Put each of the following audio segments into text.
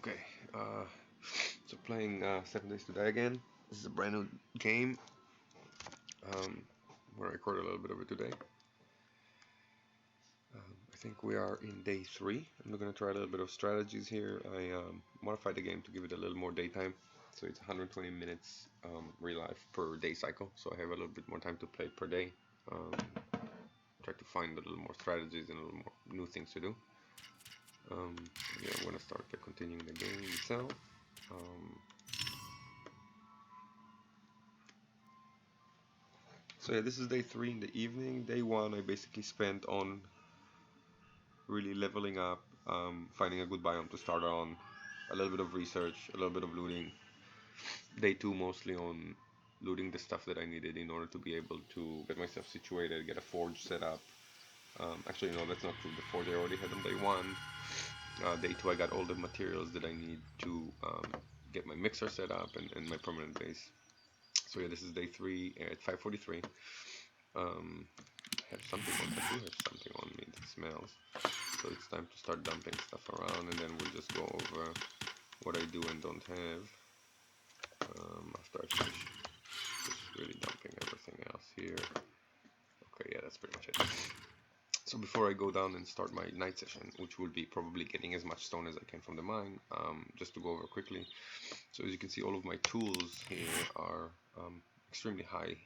Okay, uh, so playing 7 Days to Die again. This is a brand new game. We're recording a little bit of it today. I think we are in day 3. I'm going to try a little bit of strategies here. I modified the game to give it a little more daytime. So it's 120 minutes real life per day cycle. So I have a little bit more time to play per day. Try to find a little more strategies and a little more new things to do. Yeah, I'm going to start by continuing the game itself. So yeah, this is day 3 in the evening. Day 1 I basically spent on really leveling up, finding a good biome to start on, a little bit of research, a little bit of looting. Day 2 mostly on looting the stuff that I needed in order to be able to get myself situated, get a forge set up. Actually, no, that's not true. The forge I already had on day 1. Day 2 I got all the materials that I need to get my mixer set up and my permanent base. So yeah, this is day 3 at 5:43. I have something on. I do have something on me that smells. So it's time to start dumping stuff around, and then we'll just go over what I do and don't have after I finish just really dumping everything else here. Okay, yeah, that's pretty much it. So before I go down and start my night session, which will be probably getting as much stone as I can from the mine, just to go over quickly. So as you can see, all of my tools here are extremely high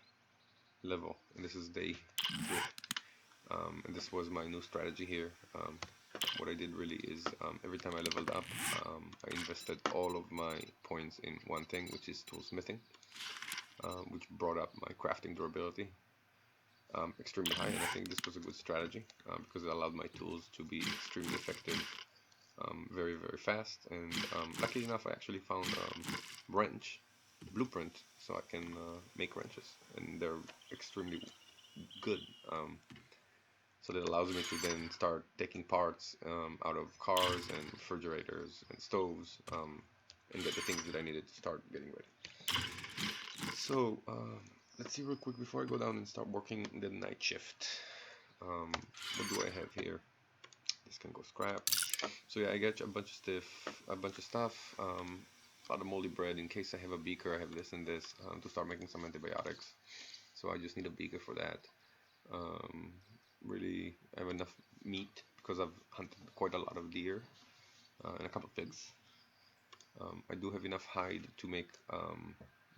level, and this is day 3. And this was my new strategy here. What I did really is every time I leveled up, I invested all of my points in one thing, which is toolsmithing, which brought up my crafting durability extremely high, and I think this was a good strategy because it allowed my tools to be extremely effective very, very fast. And lucky enough, I actually found wrench blueprint, so I can make wrenches, and they're extremely good. So that allows me to then start taking parts out of cars and refrigerators and stoves and get the things that I needed to start getting ready. So let's see real quick before I go down and start working the night shift. What do I have here? This can go scrap. So yeah, I got a bunch of stuff. A lot of moldy bread in case I have a beaker. I have this and this to start making some antibiotics. So I just need a beaker for that. Really, I have enough meat because I've hunted quite a lot of deer and a couple of pigs. I do have enough hide to make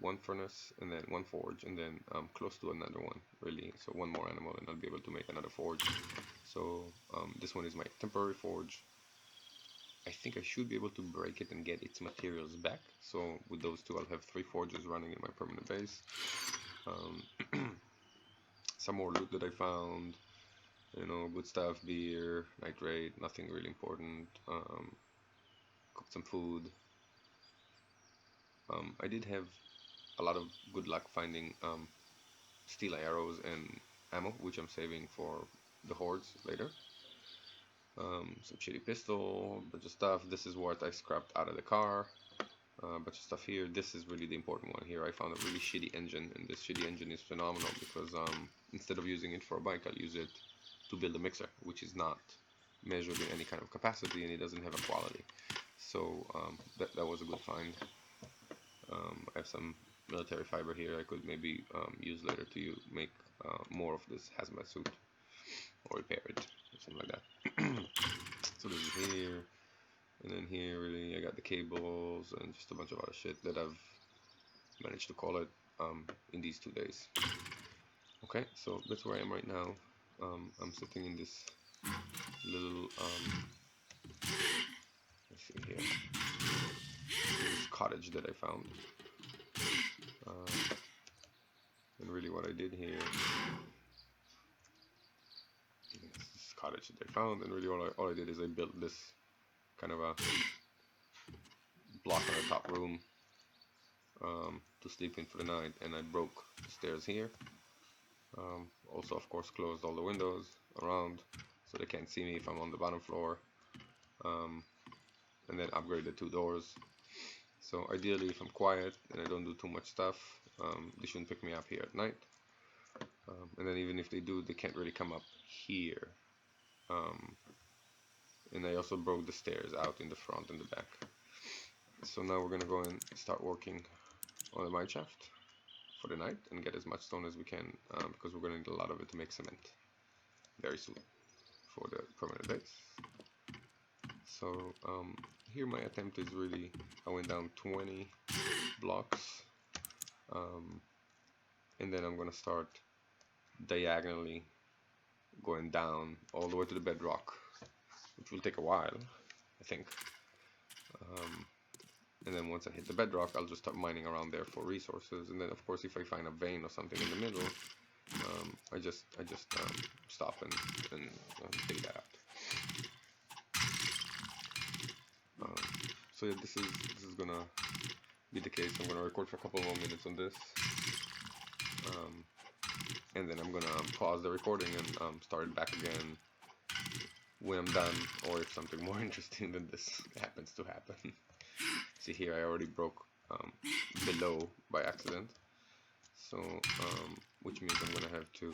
one furnace and then one forge, and then close to another one, really. So one more animal and I'll be able to make another forge. So this one is my temporary forge. I think I should be able to break it and get its materials back. So with those two, I'll have 3 forges running in my permanent base. Some more loot that I found. You know, good stuff, beer, nitrate, nothing really important. Cooked some food. I did have a lot of good luck finding steel arrows and ammo, which I'm saving for the hordes later. Some shitty pistol, bunch of stuff. This is what I scrapped out of the car. Bunch of stuff here. This is really the important one here. I found a really shitty engine, and this shitty engine is phenomenal because instead of using it for a bike, I'll use it to build a mixer, which is not measured in any kind of capacity, and it doesn't have a quality. So that was a good find. I have some military fiber here I could maybe use later to make more of this hazmat suit or repair it or something like that. So this is here, and then here really I got the cables and just a bunch of other shit that I've managed to call it in these 2 days. Okay, so that's where I am right now. I'm sitting in this little let's see here, this cottage that I found. And really what I did here, this cottage that I found, and really all I did is I built this kind of a block on the top room to sleep in for the night, and I broke the stairs here. Also, of course, closed all the windows around so they can't see me if I'm on the bottom floor, and then upgraded 2 doors. So ideally, if I'm quiet and I don't do too much stuff, they shouldn't pick me up here at night. And then even if they do, they can't really come up here. And I also broke the stairs out in the front and the back. So now we're gonna go and start working on the mine shaft for the night and get as much stone as we can, because we're gonna need a lot of it to make cement very soon for the permanent base. So here my attempt is really, I went down 20 blocks, and then I'm gonna start diagonally going down all the way to the bedrock, which will take a while, I think. And then once I hit the bedrock, I'll just start mining around there for resources. And then of course, if I find a vein or something in the middle, I just stop and dig that out. So yeah, this is gonna be the case. I'm gonna record for a couple more minutes on this, and then I'm gonna pause the recording and start it back again when I'm done, or if something more interesting than this happens to happen. See here, I already broke below by accident, so which means I'm gonna have to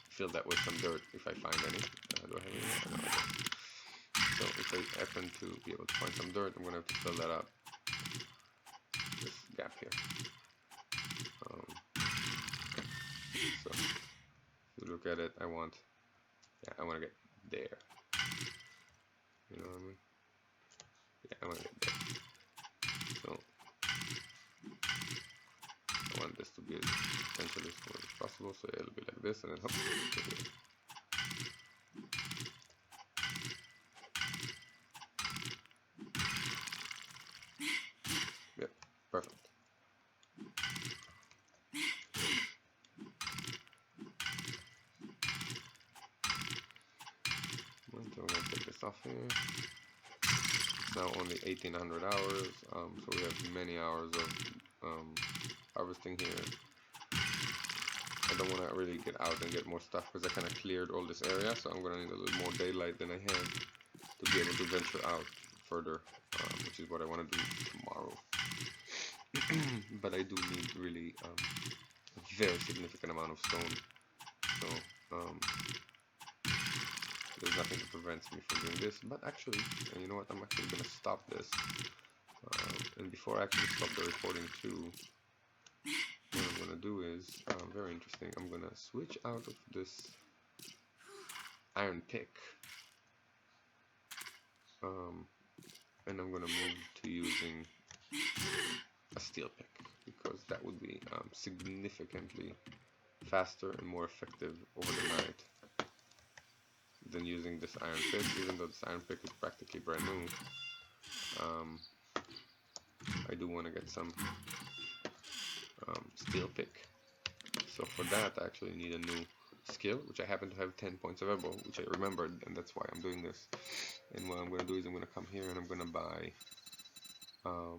fill that with some dirt if I find any. Do I have any? No, I don't. So if I happen to be able to find some dirt, I'm gonna have to fill that up, this gap here. So if you look at it, I want to get there. You know what I mean? Yeah, I want to get there. So I want this to be as essentially as smooth as possible. So it'll be like this, and then hop to here. Yep, perfect. So I'm gonna take this off here. It's now only 1800 hours, so we have many hours of harvesting here. I don't want to really get out and get more stuff because I kind of cleared all this area, so I'm going to need a little more daylight than I have to be able to venture out further, which is what I want to do tomorrow. But I do need really a very significant amount of stone, so there's nothing that prevents me from doing this. But actually, and you know what, I'm actually going to stop this, and before I actually stop the recording too, what I'm going to do is, very interesting, I'm going to switch out of this iron pick, and I'm going to move to using a steel pick, because that would be significantly faster and more effective over the night than using this iron pick, even though this iron pick is practically brand new. I do want to get some steel pick, so for that I actually need a new skill, which I happen to have 10 points available, which I remembered, and that's why I'm doing this. And what I'm going to do is I'm going to come here and I'm going to buy oh,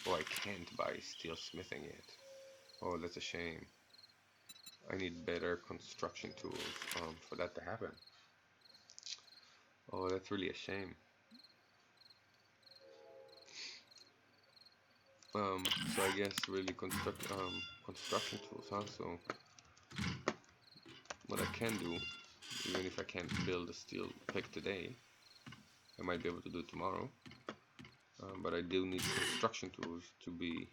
I can't buy steel smithing yet. Oh, that's a shame. I need better construction tools for that to happen. Oh, that's really a shame. So I guess really construction tools, huh? So what I can do, even if I can't build a steel pick today, I might be able to do it tomorrow. But I do need construction tools to be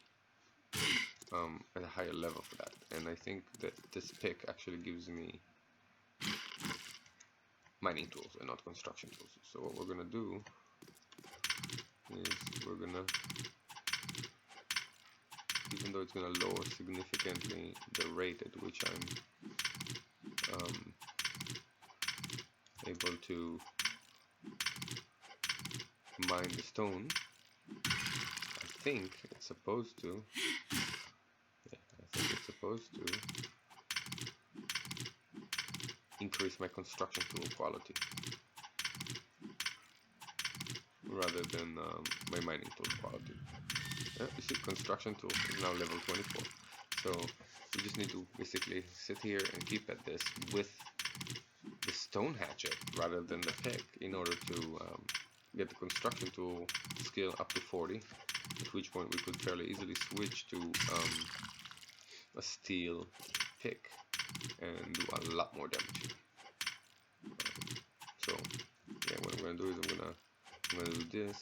at a higher level for that. And I think that this pick actually gives me mining tools and not construction tools. So what we're gonna do is we're gonna, even though it's gonna lower significantly the rate at which I'm able to mine the stone, I think it's supposed to, increase my construction tool quality rather than my mining tool quality. Yeah, you see, construction tool is now level 24. So you just need to basically sit here and keep at this with the stone hatchet rather than the pick in order to get the construction tool skill up to 40, at which point we could fairly easily switch to a steel pick and do a lot more damage. So yeah, what I'm going to do is I'm going to I'm gonna do this.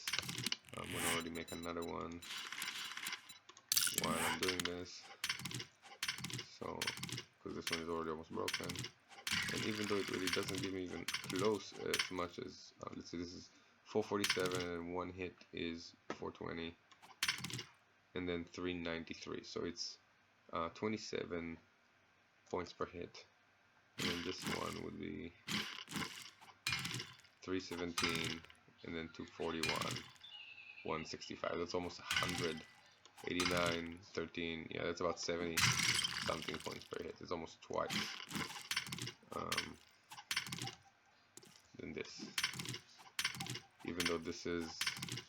I'm gonna already make another one while I'm doing this. So, because this one is already almost broken. And even though it really doesn't give me even close as much as, let's see, this is 447 and one hit is 420 and then 393. So it's 27 points per hit. And then this one would be 317 and then 241, 165. That's almost 100. 89, 13, yeah, that's about 70 something points per hit. It's almost twice than this. Even though this is,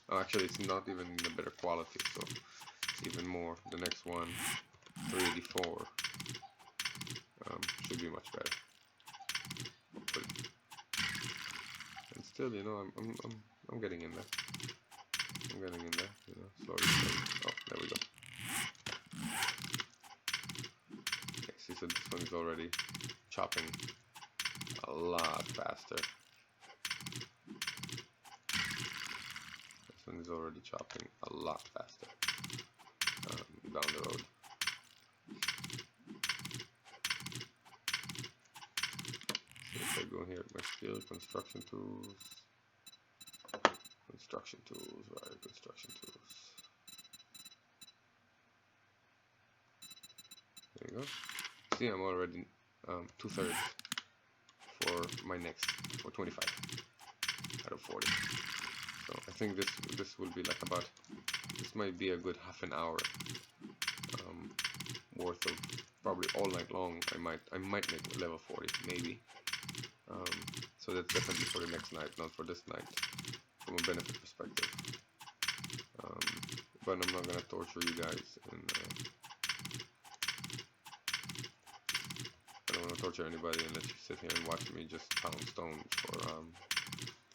oh, actually it's not even in a better quality, so even more. The next one, 384, should be much better. Hopefully. And still, you know, I'm getting in there. I'm getting in there, you know, slowly, slowly. Oh, there we go. Okay, see, so this one is already chopping a lot faster. This one is already chopping a lot faster down the road. So if I go here at my skill, construction tools, right, construction tools. There you go. See, I'm already 2/3 for my next, for 25 out of 40. So I think this will be like about, this might be a good half an hour worth of, probably all night long. I might make level 40 maybe. So that's definitely for the next night, not for this night, from a benefit perspective. But I'm not gonna torture you guys, and I don't want to torture anybody and let you sit here and watch me just pound stones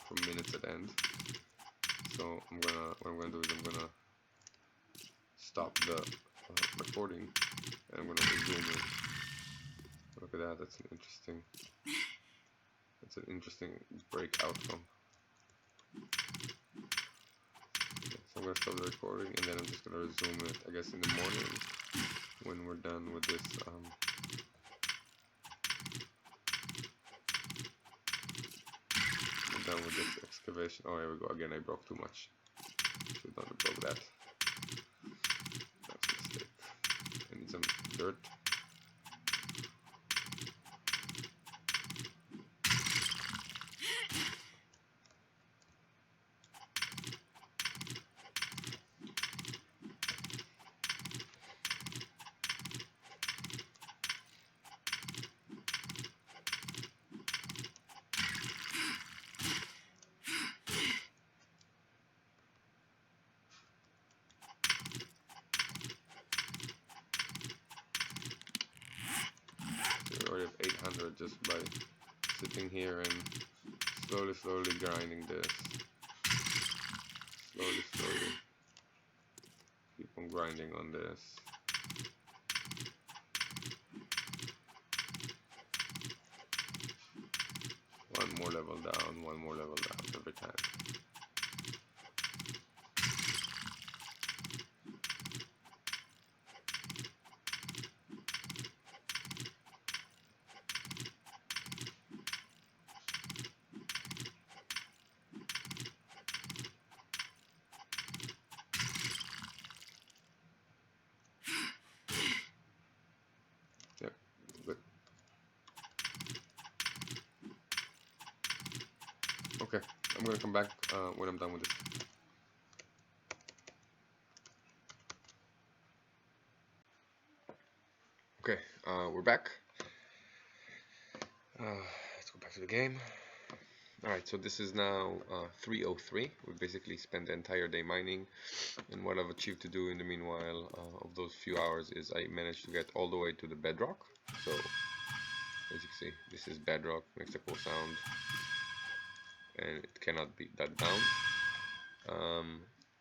for minutes at end. So what I'm gonna do is I'm gonna stop the recording and I'm gonna resume it. Look at that, that's an interesting break outcome. Okay, so I'm gonna stop the recording and then I'm just gonna resume it, I guess, in the morning when we're done with this. We're done with this excavation. Oh, here we go again. I broke too much. Should not have broke that. That's a mistake. I need some dirt. We already have 800 just by sitting here and slowly grinding this. Slowly. Keep on grinding on this. One more level down every time. Yep, good. Okay, I'm gonna come back when I'm done with this. Okay, we're back. Let's go back to the game. Alright, so this is now 3:03. We basically spent the entire day mining, and what I've achieved to do in the meanwhile of those few hours is I managed to get all the way to the bedrock. So, as you can see, this is bedrock, makes a cool sound, and it cannot be that down.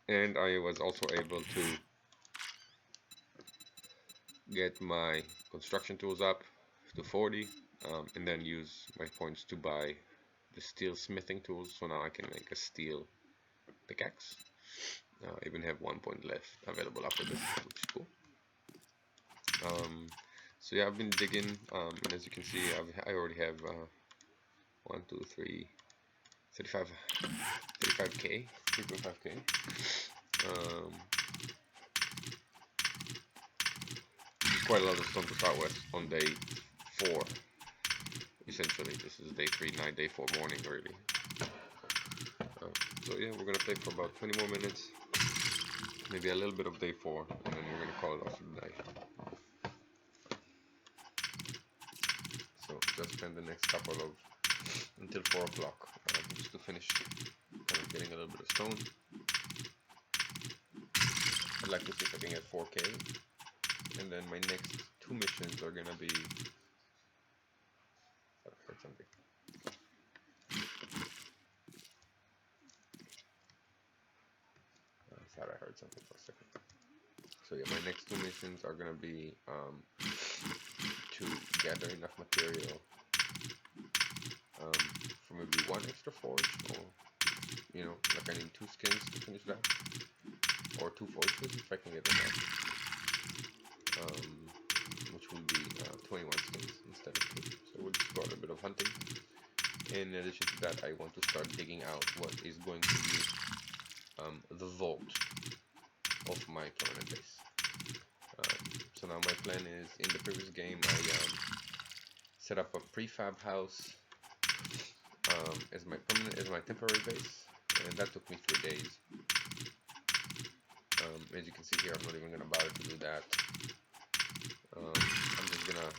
And I was also able to get my construction tools up to 40, and then use my points to buy the steel smithing tools. So now I can make a steel pickaxe. I even have 1 point left available after this, which is cool. So yeah, I've been digging, and as you can see, I already have 1, 2, 3, 35k, 3.5k. Quite a lot of stone to start with on day 4. Essentially, this is day 3, night, day 4 morning, really. So yeah, we're gonna play for about 20 more minutes, maybe a little bit of day 4, and then we're gonna call it off for the night. So just spend the next couple of until 4 o'clock just to finish kind of getting a little bit of stone. I'd like to see if I can get 4k, and then my next 2 missions are gonna be. I heard something. I thought I heard something for a second. So yeah, my next 2 missions are gonna be to gather enough material for maybe 1 extra forge, or like I need 2 skins to finish that, or 2 forges if I can get enough, which will be 21 skins instead of 2. So we'll just go a little bit of hunting. In addition to that, I want to start digging out what is going to be the vault of my permanent base. So now my plan is, in the previous game, I set up a prefab house as my temporary base, and that took me 3 days. As you can see here, I'm not even gonna bother to do that. I'm just gonna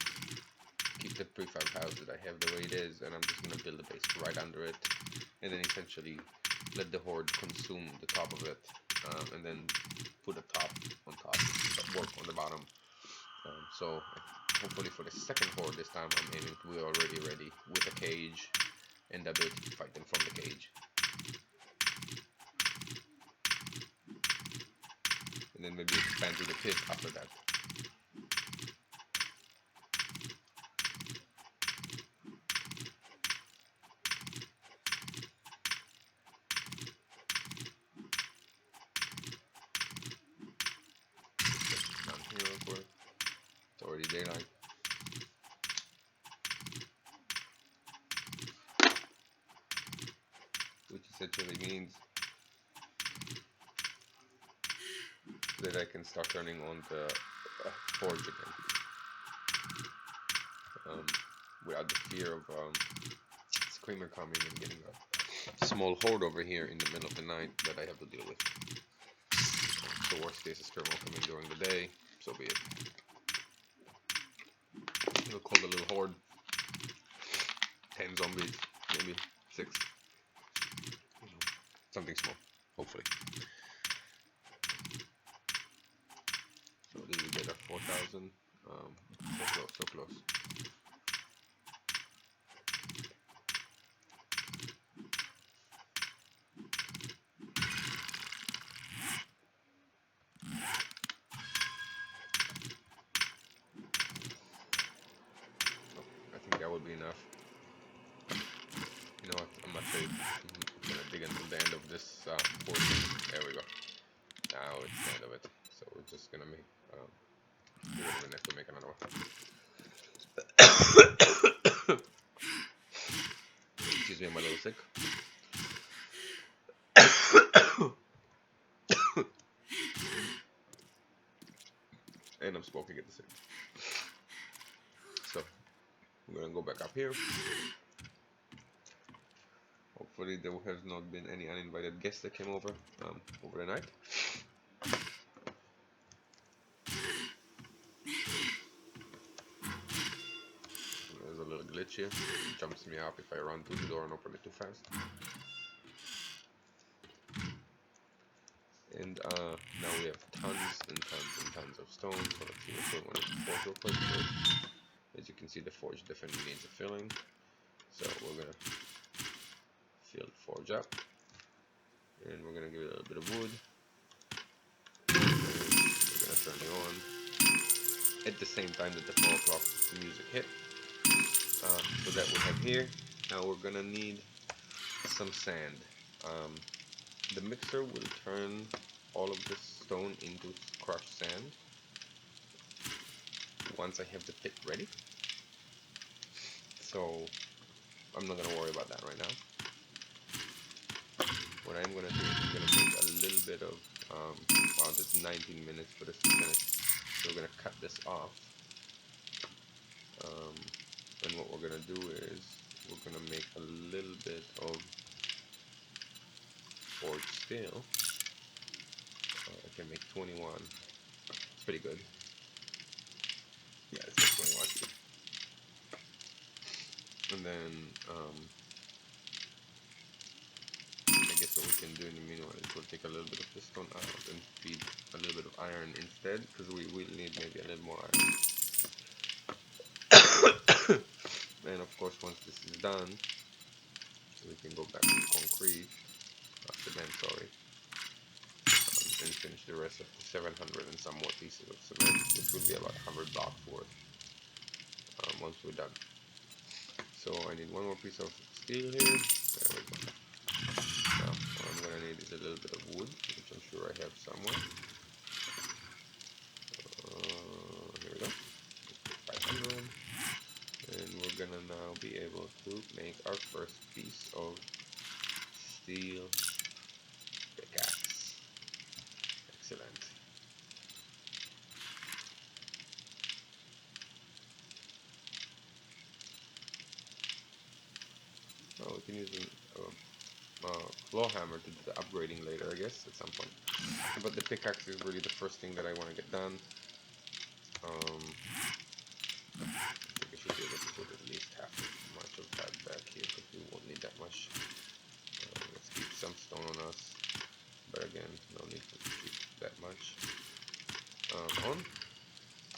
keep the prefab house that I have the way it is, and I'm just gonna build a base right under it, and then essentially let the horde consume the top of it, and then put a top on top, but work on the bottom. So hopefully for the second horde this time, I'm aiming to be already ready with a cage and the ability to fight them from the cage. And then maybe expand to the pit after that. Down here real quick. It's already daylight. Which essentially means that I can start turning on the forge again. Without the fear of Screamer coming and getting a small horde over here in the middle of the night that I have to deal with. The worst case is Screamer coming during the day, so be it. We'll call the little horde 10 zombies, maybe 6. Something small, hopefully. So did we get a 4,000? So close. I think that would be enough. You know what? I'm gonna dig until the end of this portion. There we go. Now it's the end of it. So we're just gonna make. We don't even have to make another one. Excuse me, I'm a little sick. And I'm smoking at the same time. So we're gonna go back up here. Hopefully there has not been any uninvited guests that came over the night. There's a little glitch here. It jumps me up if I run to the door and open it too fast. And now we have tons and tons and tons of stone. So let's see what's going on with the forge real quick. As you can see, the forge definitely needs a filling. So we're gonna fill the forge up, and we're gonna give it a little bit of wood. And we're gonna turn it on at the same time that the 4 o'clock music hit. So that we have here. Now we're gonna need some sand. the mixer will turn all of this stone into crushed sand once I have the pit ready. So I'm not gonna worry about that right now. What I'm gonna do is I'm gonna make a little bit of wow, that's 19 minutes for this to finish. So we're gonna cut this off. And what we're gonna do is we're gonna make a little bit of forged steel. I can make 21. It's pretty good. Yeah, it's make 21. And then I guess what we can do in the meanwhile is we'll take a little bit of the stone out and feed a little bit of iron instead, because we will need maybe a little more iron. And of course, once this is done, we can go back to concrete, cement, sorry, and finish the rest of the 700 and some more pieces of cement, which will be about 100 blocks worth once we're done. So I need one more piece of steel here. There we go. Now what I'm gonna need is a little bit of wood, which I'm sure I have somewhere. Here we go. 500. And we're gonna now be able to make our first piece of steel pickaxe. Excellent. Oh, we can use a claw hammer to do the upgrading later, I guess, at some point. But the pickaxe is really the first thing that I want to get done. I think I should be able to put at least half as much of that back here, because we won't need that much. Let's keep some stone on us, but again, no need to keep that much on.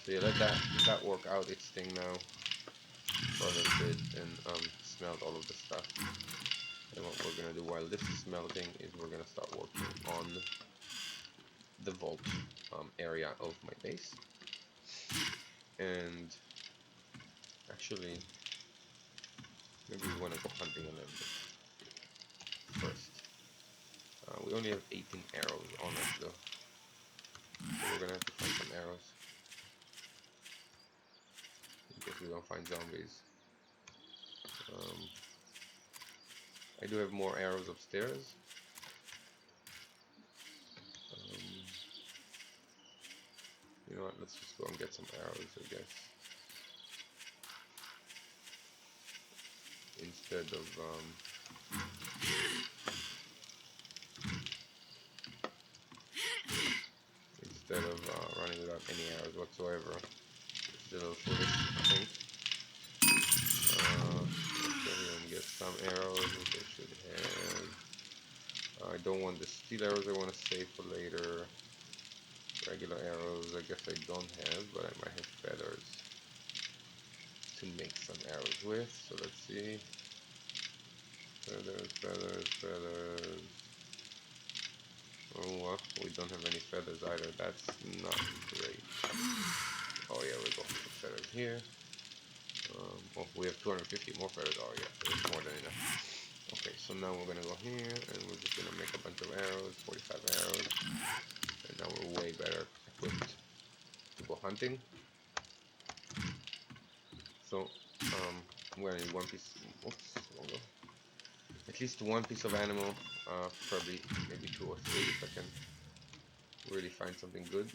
So yeah, let that work out its thing now for a little bit, and smelt all of the stuff. And what we're gonna do while this is smelting is we're gonna start working on the vault area of my base. And actually, maybe we want to go hunting a little bit first. We only have 18 arrows on us though, so we're gonna have to find some arrows in case we don't find zombies. I do have more arrows upstairs. You know what, let's just go and get some arrows, I guess. Instead of running without any arrows whatsoever. It's a little foolish, I think. Let's go here and get some arrows, which I should have. I don't want the steel arrows, I want to save for later. Regular arrows, I guess I don't have, but I might have feathers to make some arrows with. So let's see. Feathers, feathers, feathers. Oh, well, we don't have any feathers either. That's not great. Oh yeah, we go for feathers here. Oh, we have 250 more feathers. Oh yeah, there's more than enough. Okay, so now we're gonna go here and we're just gonna make a bunch of arrows, 45 arrows, and now we're way better equipped to go hunting. So we're gonna need one piece. Oops, at least one piece of animal, probably maybe 2 or 3 if I can really find something good.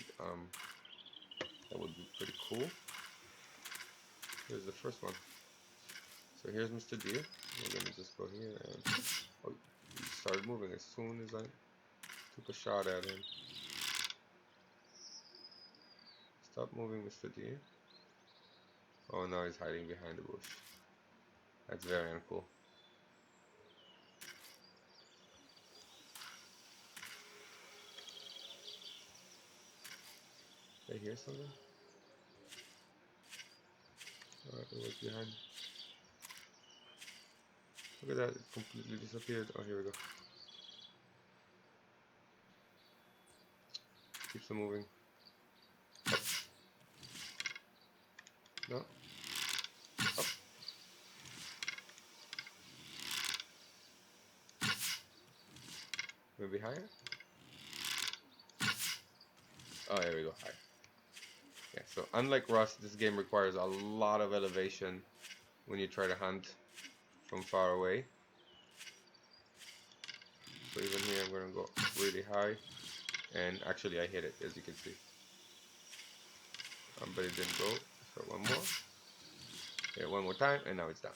That would be pretty cool. Here's the first one. So here's Mr. Deer. We're gonna just go here and oh, he started moving as soon as I took a shot at him. Stop moving, Mr. Deer. Oh, now he's hiding behind the bush. That's very uncool. Did I hear something? Alright, it was behind. Look at that, it completely disappeared. Oh, here we go. Keeps on moving. Up. No. Up. Maybe higher? Oh, here we go, higher. Yeah, so unlike Rust, this game requires a lot of elevation when you try to hunt from far away. So even here I'm gonna go really high, and actually I hit it, as you can see. But it didn't go, so one more. Hit it one more time, and now it's done.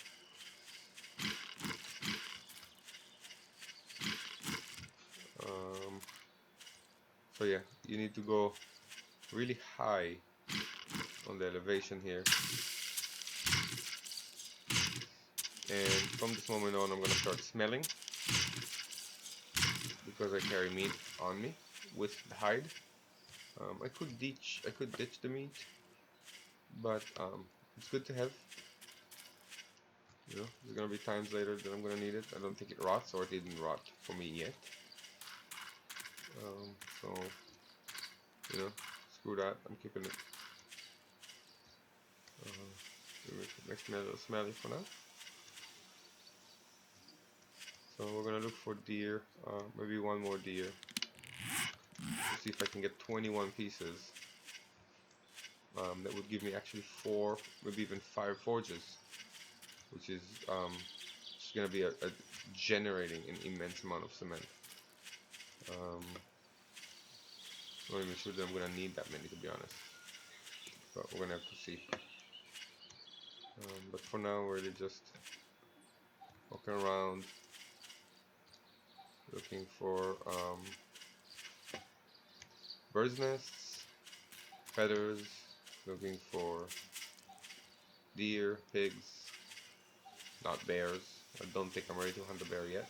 So yeah, you need to go really high on the elevation here. And from this moment on, I'm gonna start smelling, because I carry meat on me with the hide. I could ditch the meat, but it's good to have. You know, there's gonna be times later that I'm gonna need it. I don't think it rots, or it didn't rot for me yet. So you know, screw that. I'm keeping it. Makes me a little smelly for now. So we're gonna look for deer, maybe one more deer, to see if I can get 21 pieces. That would give me actually 4, maybe even 5 forges, which is just gonna be a generating an immense amount of cement. I'm not even sure that I'm gonna need that many, to be honest, but we're gonna have to see. But for now, we're really just walking around, looking for bird's nests, feathers, looking for deer, pigs, not bears. I don't think I'm ready to hunt a bear yet.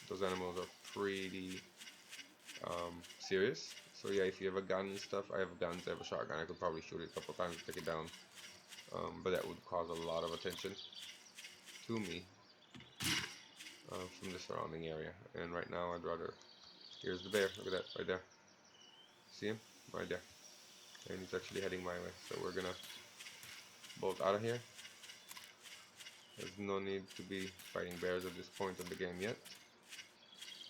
Those animals are pretty serious. So yeah, if you have a gun and stuff, I have guns, I have a shotgun, I could probably shoot it a couple times to take it down. But that would cause a lot of attention to me from the surrounding area. And right now I'd rather... Here's the bear, look at that, right there. See him? Right there. And he's actually heading my way. So we're gonna bolt out of here. There's no need to be fighting bears at this point of the game yet.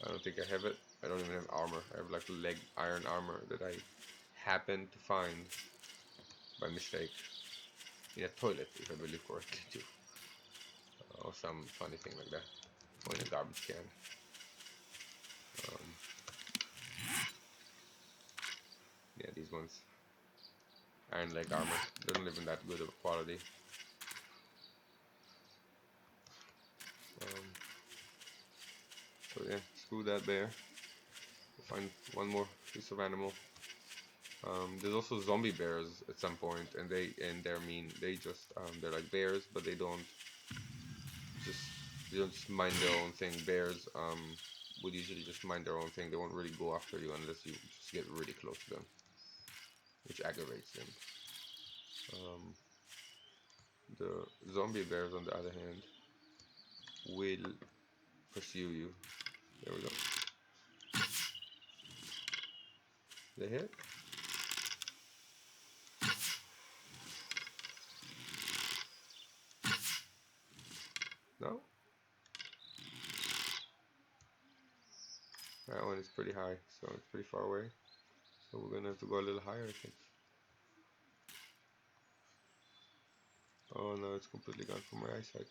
I don't think I have it. I don't even have armor. I have like leg iron armor that I happened to find by mistake in a toilet, if I believe correctly, too. Or some funny thing like that. Or in a garbage can. Yeah, these ones. Iron leg armor. Doesn't live in that good of a quality. So yeah, screw that bear. We'll find one more piece of animal. There's also zombie bears at some point, and they're mean. They just they're like bears, but they don't just mind their own thing. Bears would usually just mind their own thing. They won't really go after you unless you just get really close to them, which aggravates them. The zombie bears, on the other hand, will pursue you. There we go. They hit. No? That one is pretty high, so it's pretty far away. So we're gonna have to go a little higher, I think. Oh no, it's completely gone from my eyesight.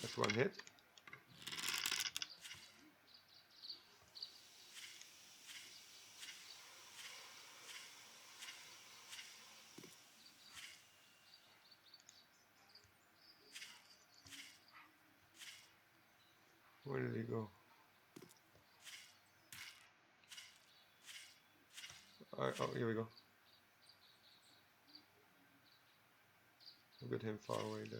That's one hit. Where did he go? Oh, here we go. Look at him far away there.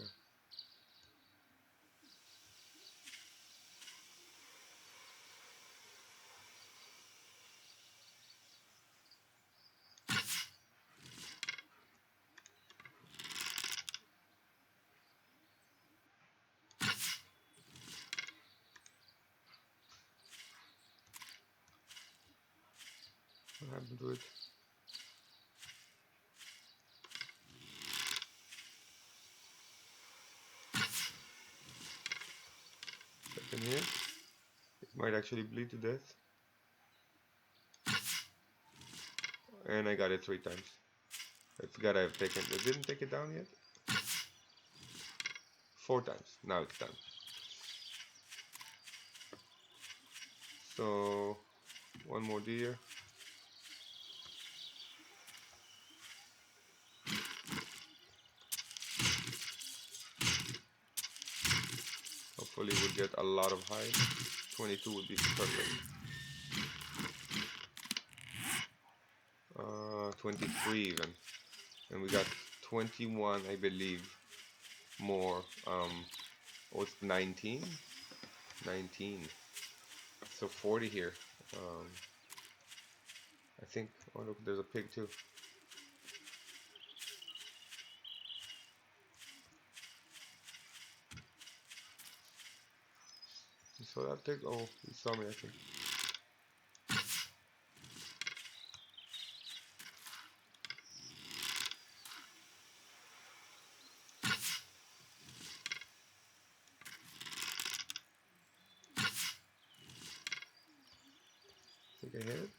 What happened to it? Second hit. It might actually bleed to death. And I got it 3 times. It's gotta have taken. It didn't take it down yet. 4 times. Now it's done. So, one more deer. Hopefully we'll get a lot of hide. 22 would be perfect. 23 even. And we got 21, I believe, more. Oh, it's 19? 19. So 40 here. I think, oh look, there's a pig too. You saw that pig? Oh, he saw me, I think. I hit it.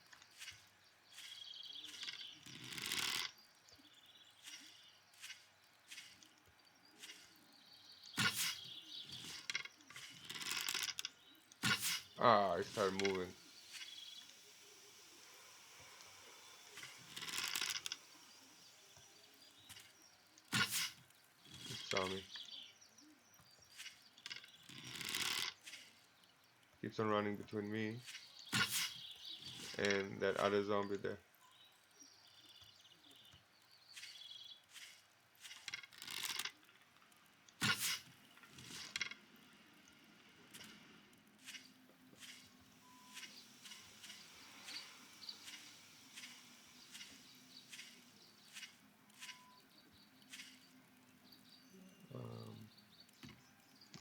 Ah, I started moving. It saw me. Keeps on running between me and that other zombie there.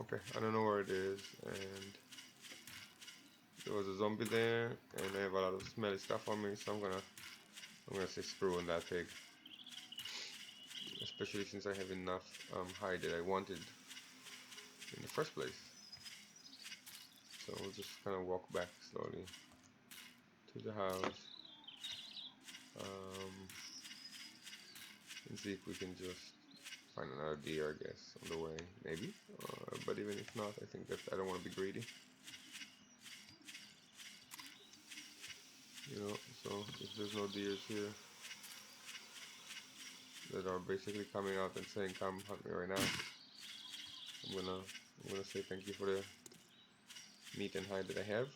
Okay, I don't know where it is, and there was a zombie there, and I have a lot of smelly stuff on me, so I'm gonna say screw on that pig. Especially since I have enough hide that I wanted in the first place. So we'll just kind of walk back slowly to the house and see if we can just find another deer, I guess, on the way, maybe. But even if not, I think that I don't want to be greedy. You know, so if there's no deers here that are basically coming out and saying, "Come hunt me right now," I'm gonna say thank you for the meat and hide that I have.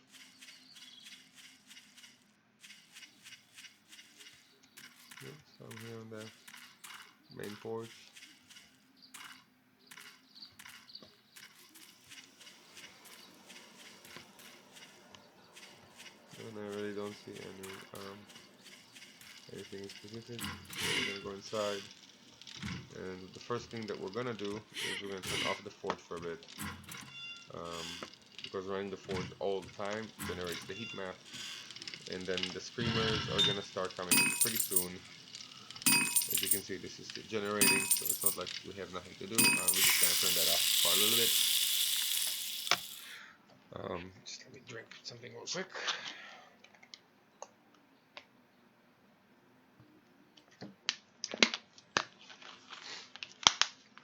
Yeah, so I'm here on the main porch. And I really don't see anything specific. So we're gonna go inside, and the first thing that we're gonna do is we're gonna turn off the forge for a bit, because running the forge all the time generates the heat map, and then the screamers are gonna start coming pretty soon. As you can see, this is still generating, so it's not like we have nothing to do. We're just gonna turn that off for a little bit. Just let me drink something real quick.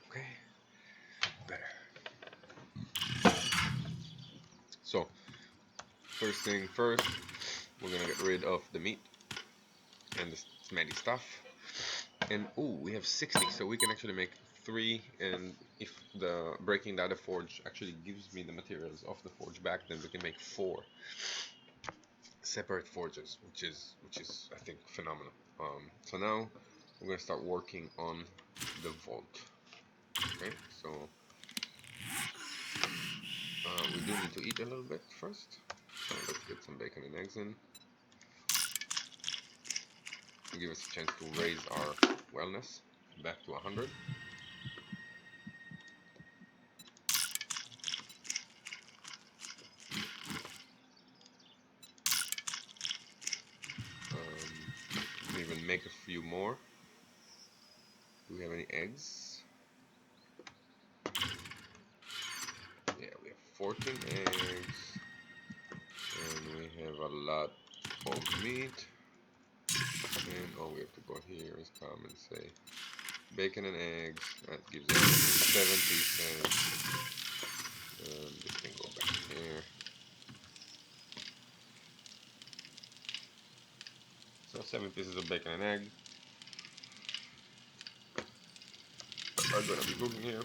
Okay, better. So, first thing first, we're gonna get rid of the meat and the smelly stuff. And ooh, we have 60, so we can actually make 3. And if the breaking the other forge actually gives me the materials of the forge back, then we can make 4 separate forges, which is I think phenomenal. So now we're gonna start working on the vault. Okay, so we do need to eat a little bit first. So let's get some bacon and eggs in. Give us a chance to raise our wellness back to 100. make a few more. Do we have any eggs? Yeah, we have 14 eggs. And we have a lot of meat. And all we have to go here is come and say bacon and eggs. That gives us 70 cents. And this can go back here. So 7 pieces of bacon and egg are gonna be cooking here.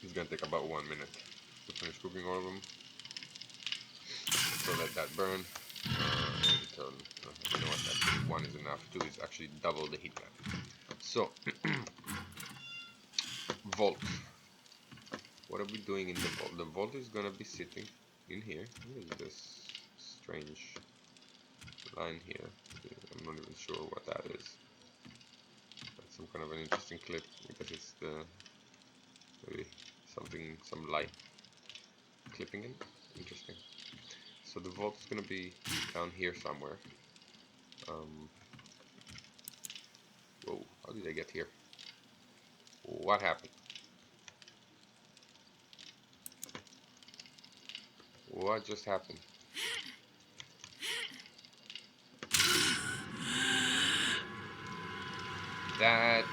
It's gonna take about 1 minute to finish cooking all of them. So let that burn. Until you know what, actually 1 is enough. 2 is actually double the heat map. So volt. What are we doing in the vault? The vault is gonna be sitting in here. What is this strange line here? I'm not even sure what that is. That's some kind of an interesting clip because it's the maybe something, some light clipping in. Interesting. So the vault is gonna be down here somewhere. Whoa! How did I get here? What happened? What just happened? That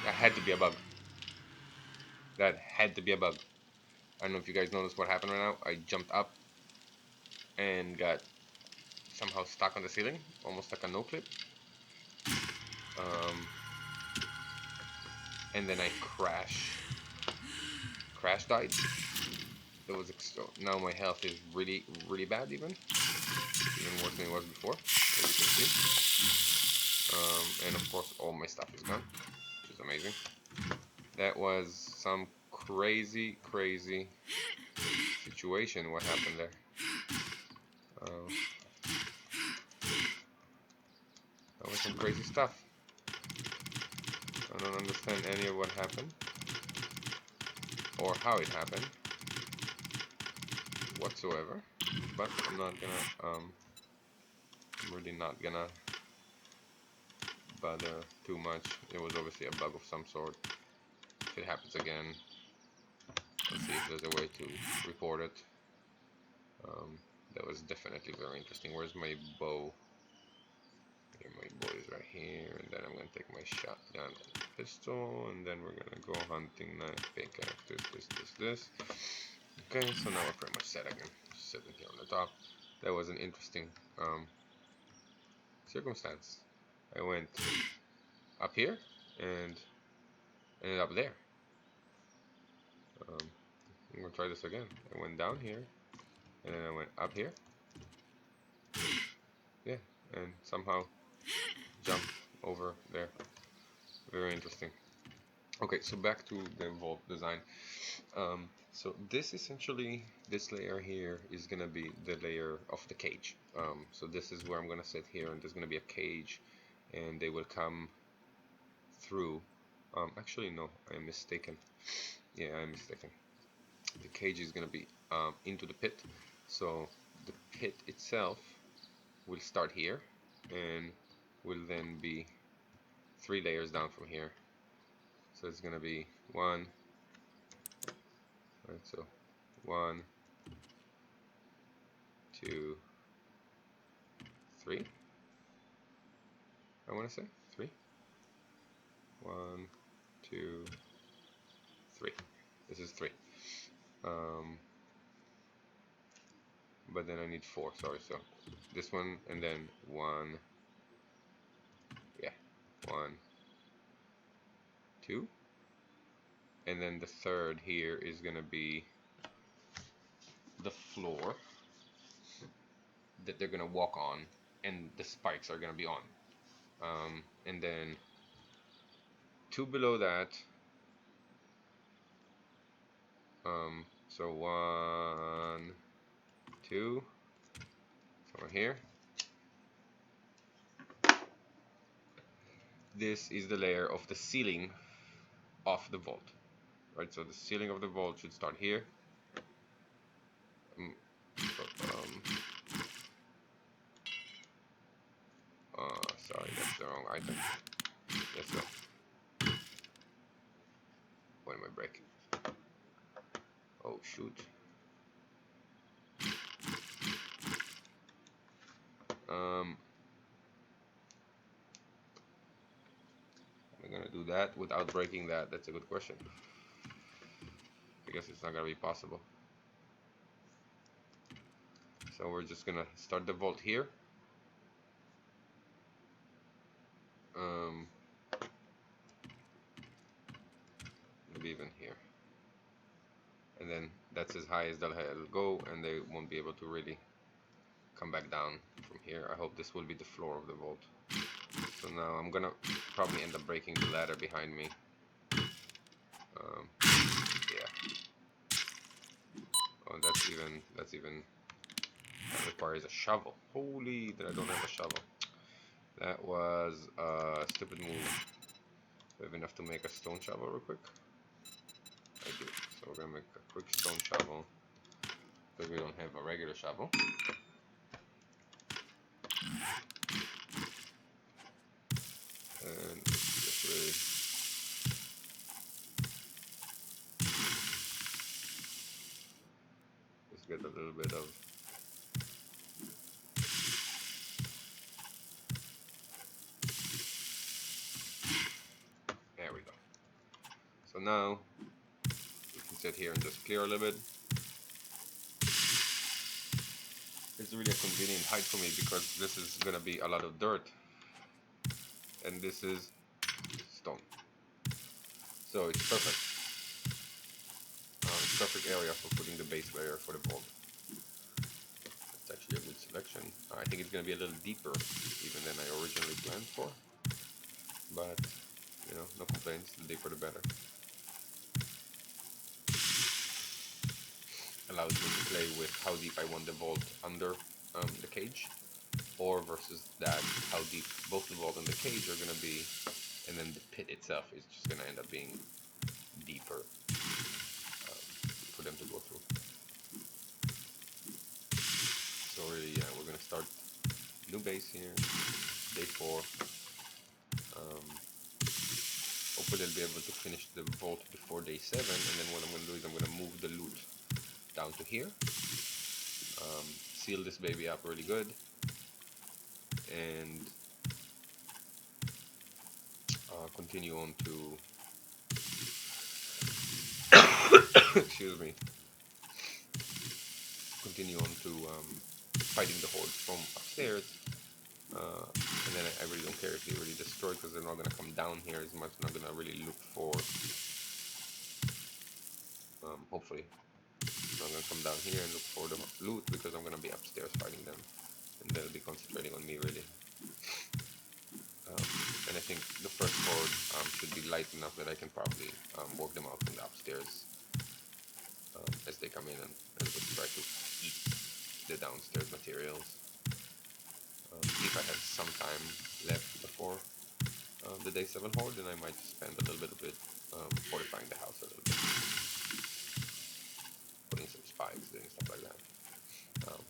had to be a bug. That had to be a bug. I don't know if you guys noticed what happened right now. I jumped up and got somehow stuck on the ceiling, almost like a no clip. And then I crash died. It was now my health is really bad, even worse than it was before, as you can see. And of course all my stuff is gone, which is amazing. That was some crazy situation. What happened there? That was some crazy stuff. I don't understand any of what happened or how it happened whatsoever, but I'm not gonna I'm really not gonna bother too much. It was obviously a bug of some sort. If it happens again, let's see if there's a way to report it. That was definitely very interesting. Where's my bow? Here, my bow is right here, and then I'm gonna take my shotgun and pistol, and then we're gonna go hunting knife, pickaxe, this. Okay, so now we're pretty much set again. Sitting here on the top. That was an interesting circumstance. I went up here and ended up there. I'm gonna try this again. I went down here and then I went up here. Yeah, and somehow jumped over there. Very interesting. Okay, so back to the vault design. So this layer here is gonna be the layer of the cage. So this is where I'm gonna sit here, and there's gonna be a cage, and they will come through. Actually, no, I am mistaken. Yeah, I'm mistaken. The cage is gonna be into the pit. So the pit itself will start here, and will then be 3 layers down from here. So it's gonna be 1. Right, so 1, 2, 3. I want to say 3. 1, 2, 3. This is 3. But then I need 4. Sorry. So this one, and then 1. Yeah, 1, 2. And then the third here is gonna be the floor that they're gonna walk on, and the spikes are gonna be on. And then 2 below that. So 1, 2, somewhere here. This is the layer of the ceiling of the vault, right? So the ceiling of the vault should start here. Sorry, that's the wrong item. Let's go. What am I breaking? Oh shoot. Am I gonna do that without breaking that? That's a good question. I guess it's not gonna be possible. So we're just gonna start the vault here. Maybe even here. And then that's as high as they'll go, and they won't be able to really come back down from here. I hope this will be the floor of the vault. So now I'm gonna probably end up breaking the ladder behind me. Yeah. Oh, that's even that requires a shovel. Holy, that I don't have a shovel. That was a stupid move. We have enough to make a stone shovel real quick. I do. So we're gonna make a quick stone shovel because we don't have a regular shovel. And just really just get a little bit of there we go. So now we can sit here and just clear a little bit. It's really a convenient height for me because this is gonna be a lot of dirt, and this is stone. So it's perfect. It's perfect area for putting the base layer for the vault. It's actually a good selection. I think it's gonna be a little deeper even than I originally planned for. But you know, no complaints. The deeper the better. Allows me to play with how deep I want the vault under the cage, or versus that, how deep both the vault and the cage are going to be, and then the pit itself is just going to end up being deeper for them to go through. So really, yeah, we're going to start new base here, day 4. Hopefully I'll be able to finish the vault before day 7, and then what I'm going to do is I'm going to move the loot down to here, seal this baby up really good, and continue on to excuse me, continue on to fighting the hordes from upstairs, and then I really don't care if they really destroy, because they're not going to come down here as much. Not going to really look for hopefully I'm going to come down here and look for the loot, because I'm going to be upstairs fighting them, and they'll be concentrating on me really. And I think the first horde should be light enough that I can probably work them out from the upstairs as they come in and just try to eat the downstairs materials. If I had some time left before the day 7 horde, then I might spend a little bit of it fortifying the house a little bit, putting some spikes, doing stuff like that.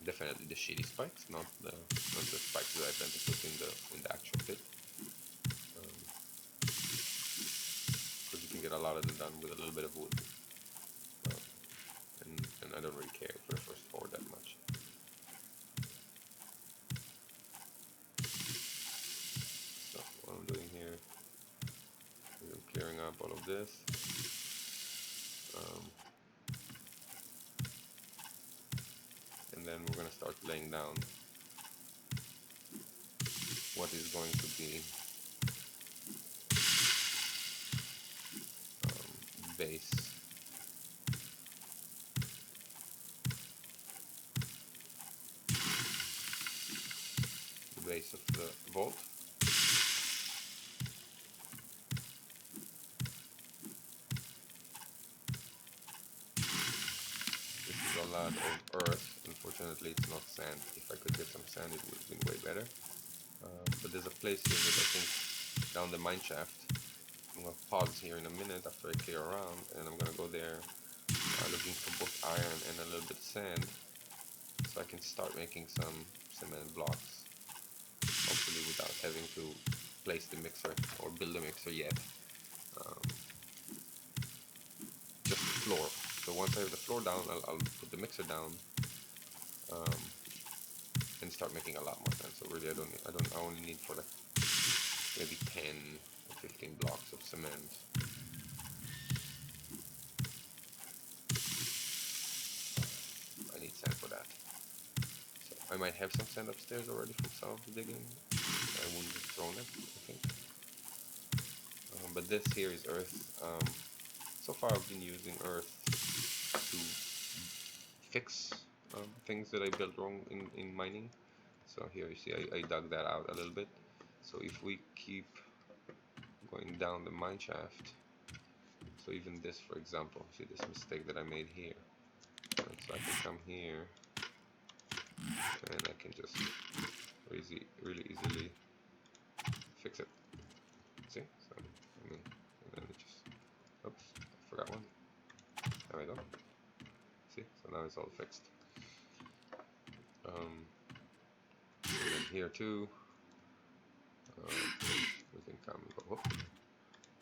Definitely the shitty spikes, not the spikes that I plan to put in the actual pit. Because you can get a lot of them done with a little bit of wood, and I don't really care for the first horde that much. So what I'm doing here is I'm clearing up all of this. And then we're going to start laying down what is going to be base. The base of the vault. This is a lot of earth. Unfortunately, it's not sand. If I could get some sand, it would have been way better. But there's a place here that I think down the mine shaft. I'm going to pause here in a minute after I clear around, and I'm going to go there looking for both iron and a little bit of sand, so I can start making some cement blocks hopefully without having to place the mixer or build a mixer yet. Just the floor. So once I have the floor down, I'll put the mixer down and start making a lot more sense. So really, I only need for like maybe 10 or 15 blocks of cement. I need sand for that. So I might have some sand upstairs already from some of the digging. I wouldn't have thrown it, I think. But this here is earth. So far I've been using earth to fix things that I built wrong in mining. So here you see I dug that out a little bit. So if we keep going down the mine shaft, so even this, for example, see this mistake that I made here. Right, so I can come here and I can just really easily fix it. See? So I mean, and then it just, oops, I forgot one. There we go. See? So now it's all fixed. And then here too, we can come and go, whoop,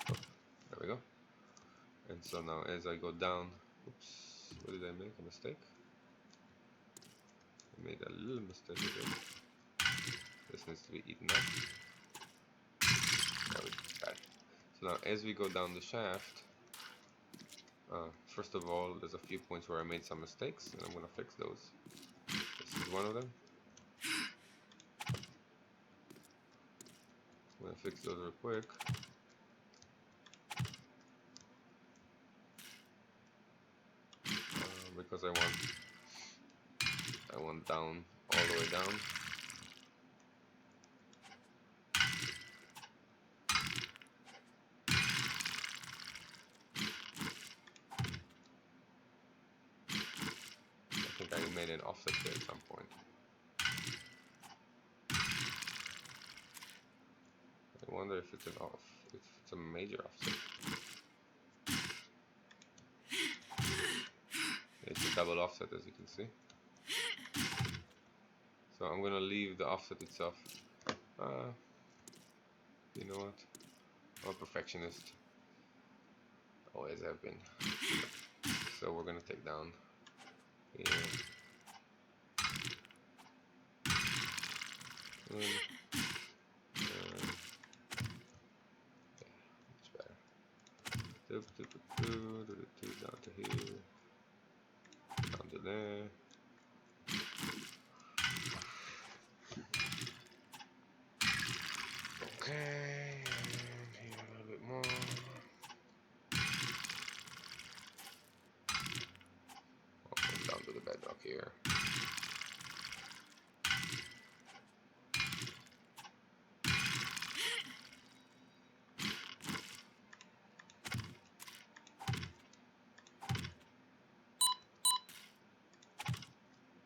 whoop, there we go. And so now as I go down, oops, what did I make? A mistake? I made a little mistake again. This needs to be eaten up. There we go. So now as we go down the shaft, first of all, there's a few points where I made some mistakes, and I'm going to fix those. This is one of them. I'm going to fix those real quick. Because I want down, all the way down. I think I made an offset there at some point. I wonder if it's if it's a major offset. It's a double offset, as you can see. So I'm gonna leave the offset itself. You know what? I'm a perfectionist. Always have been. So we're gonna take down here. Much better. Down to here. Down to there. Okay, and here a little bit more. Down to the bedrock here.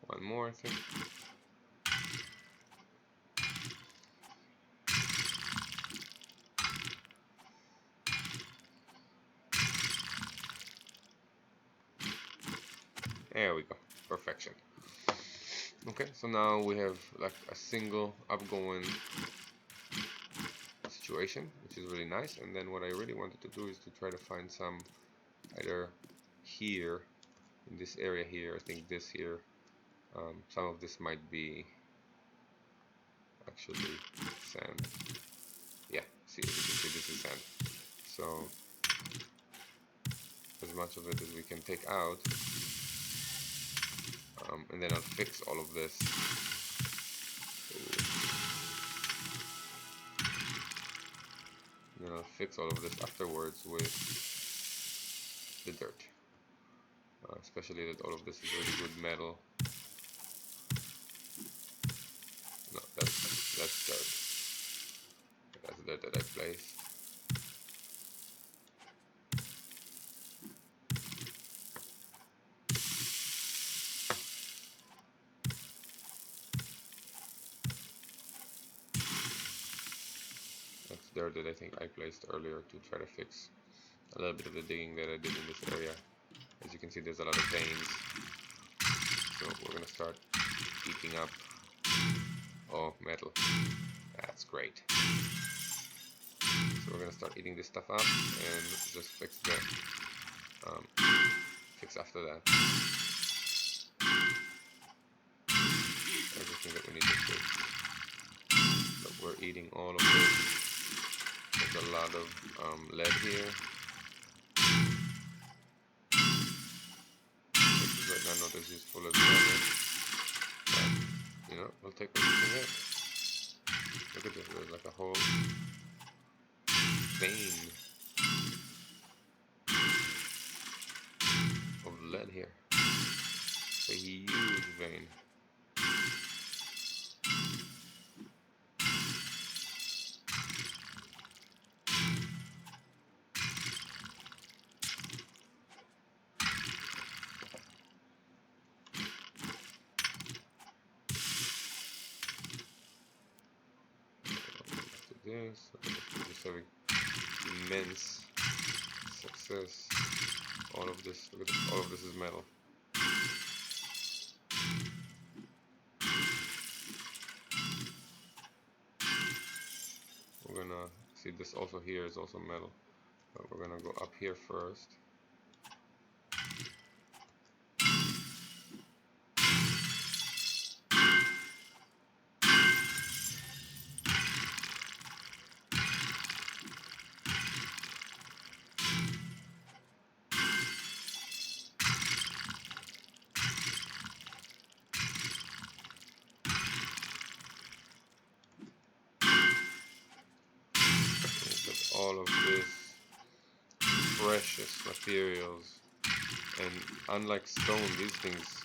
One more, I think. There we go. Perfection. Okay, so now we have like a single upgoing situation, which is really nice. And then what I really wanted to do is to try to find some either here in this area here. I think this here, some of this might be actually sand. Yeah, see, as you can see, this is sand. So as much of it as we can take out, and then I'll fix all of this. And then I'll fix all of this afterwards with the dirt. Especially that all of this is really good metal. No, that's dirt. That's dirt that I placed. That's dirt that I think I placed earlier to try to fix a little bit of the digging that I did in this area. As you can see, there's a lot of veins. So we're gonna start eating up metal. That's great. So we're gonna start eating this stuff up and just fix fix after that everything that we need to fix. But we're eating all of this. There's a lot of lead here. This is right now not as useful as lead, but you know, we'll take what we can get. Look at this, there's like a whole vein of lead here. A huge vein. After this, we're just having immense success. All of this, look at this, all of this is metal. We're gonna see this also here is also metal, but we're gonna go up here first. All of this precious materials, and unlike stone, these things,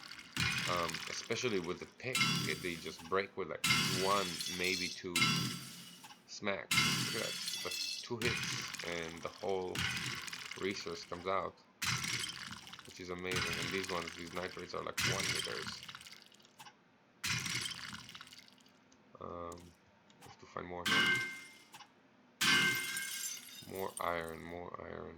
especially with the pick, they just break with like one, maybe two smacks. Look at that, but 2 hits and the whole resource comes out, which is amazing. And these ones, these nitrates are like 1 hitters. Have to find more here. More iron, more iron.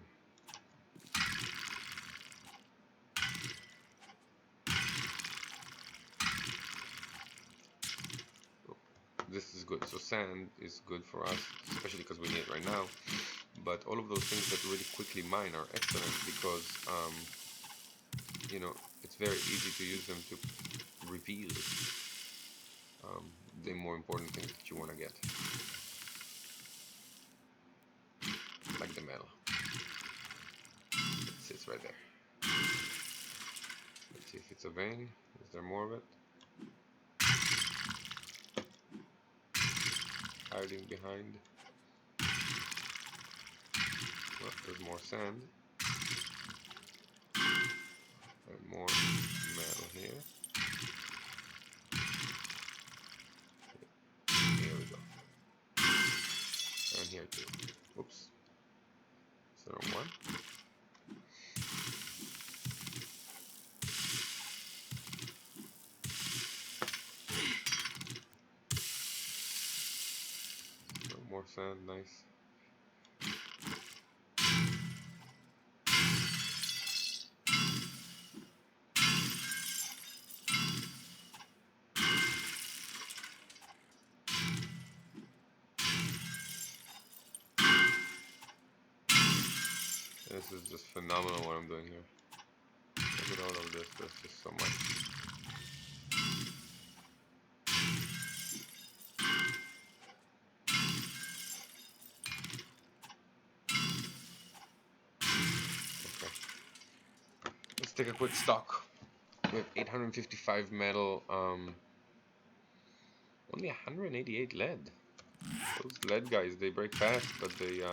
This is good. So sand is good for us, especially because we need it right now. But all of those things that really quickly mine are excellent because, you know, it's very easy to use them to reveal the more important things that you want to get. Like the metal. It sits right there. Let's see if it's a vein. Is there more of it? Hiding behind. Well, there's more sand. And more metal here. Here we go. And here too. Oops. Is there one? More sand, nice. This is just phenomenal what I'm doing here. Look at all of this, there's just so much. Okay. Let's take a quick stock. We have 855 metal, only 188 lead. Those lead guys, they break fast, but they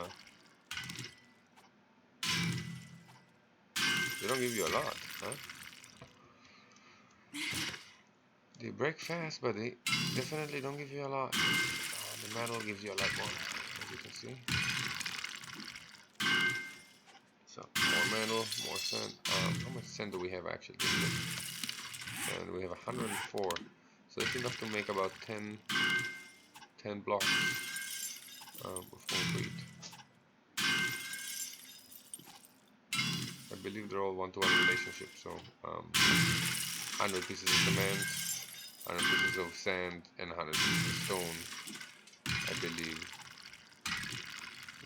don't give you a lot, huh? They break fast, but they definitely don't give you a lot. The metal gives you a lot more, as you can see. So, more metal, more sand. How much sand do we have actually? And we have 104. So it's enough to make about 10 blocks of concrete. I believe they're all one-to-one relationships, so 100 pieces of cement, 100 pieces of sand, and 100 pieces of stone I believe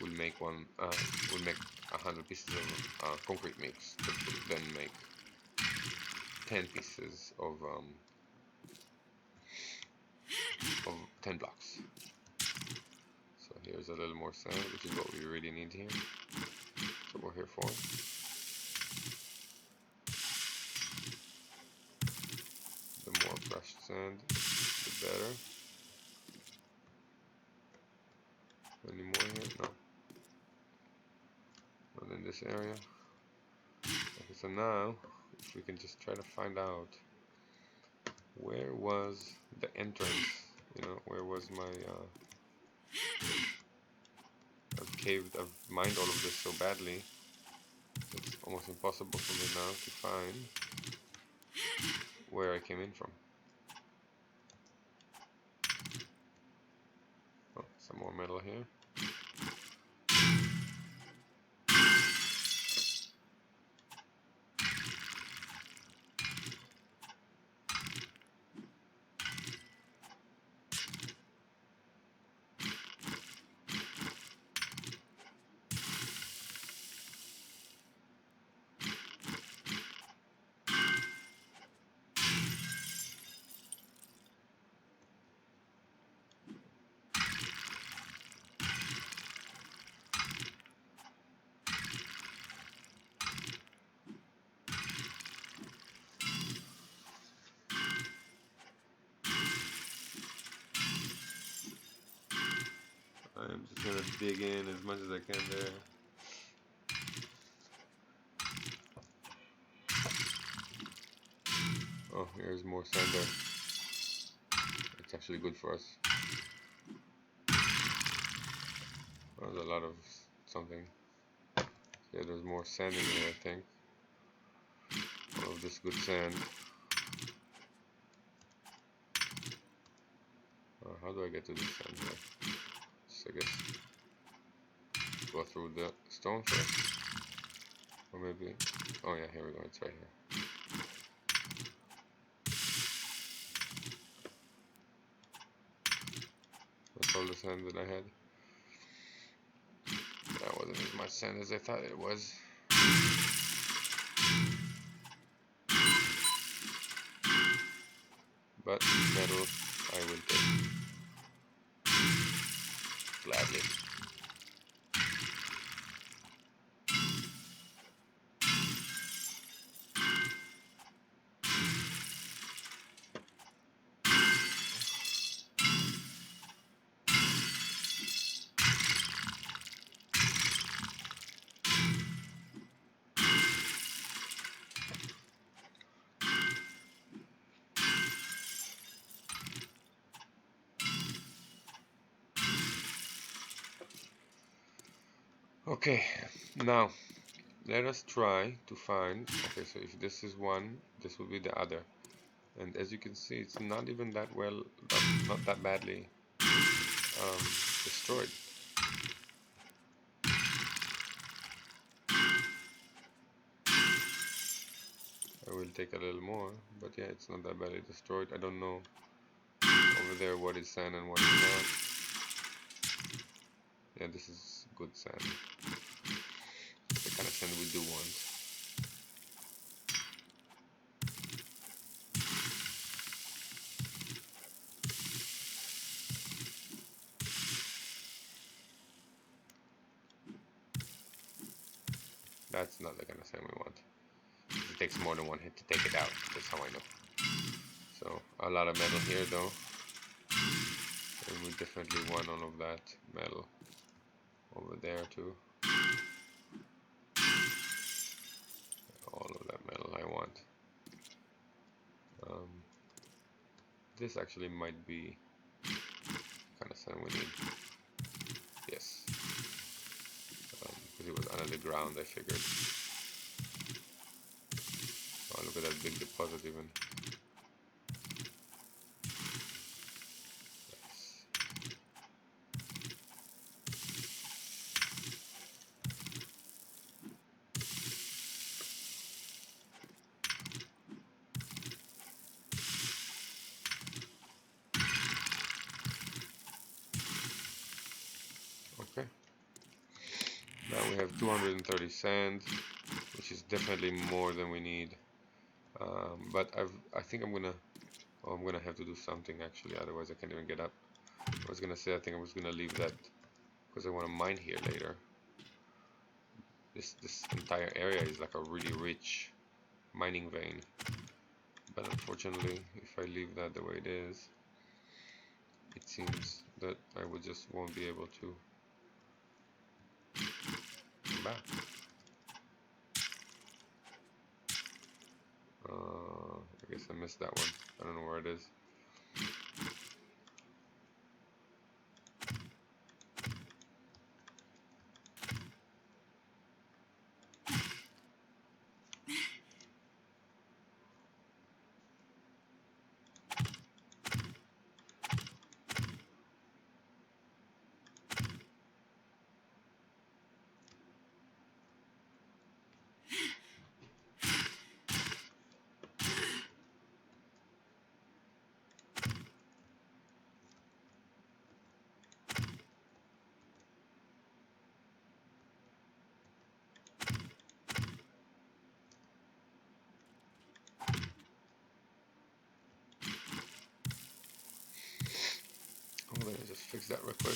we'll make 100 pieces of concrete mix that will then make 10 pieces of 10 blocks. So here's a little more sand, which is what we really need here. That's what we're here for. The more crushed sand, the better. Any more here? No. Not in this area. Okay, so now, if we can just try to find out where was the entrance, you know, where was my, I've mined all of this so badly, it's almost impossible for me now to find where I came in from. Oh, some more metal here. I'm just gonna dig in as much as I can there. Oh, here's more sand there. It's actually good for us. There's a lot of something. Yeah, there's more sand in here, I think. All of this good sand. How do I get to this sand here? So I guess go through the stone first. Or maybe, oh yeah, here we go, it's right here. That's all the sand that I had. That wasn't as much sand as I thought it was. But metal I will take gladly. Okay, now let us try to find, okay, so if this is one, this will be the other. And as you can see, it's not even that well, not that badly destroyed. I will take a little more, but yeah, it's not that badly destroyed. I don't know over there what is sand and what is not. Yeah, this is good sand. It's the kind of sand we do want. That's not the kind of sand we want. It takes more than one hit to take it out. That's how I know. So a lot of metal here though. And we definitely want all of that metal over there too. All of that metal I want. This actually might be the kind of sand we need. Yes. Because it was under the ground, I figured. Oh, look at that big deposit even. we have 230 sand, which is definitely more than we need. But I think I'm gonna have to do something actually, otherwise I can't even get up. I was gonna say I think I was gonna leave that because I want to mine here later. This entire area is like a really rich mining vein, but unfortunately, if I leave that the way it is, it seems that I would just won't be able to come back. I guess I missed that one. I don't know where it is. Oh, let me just fix that real quick.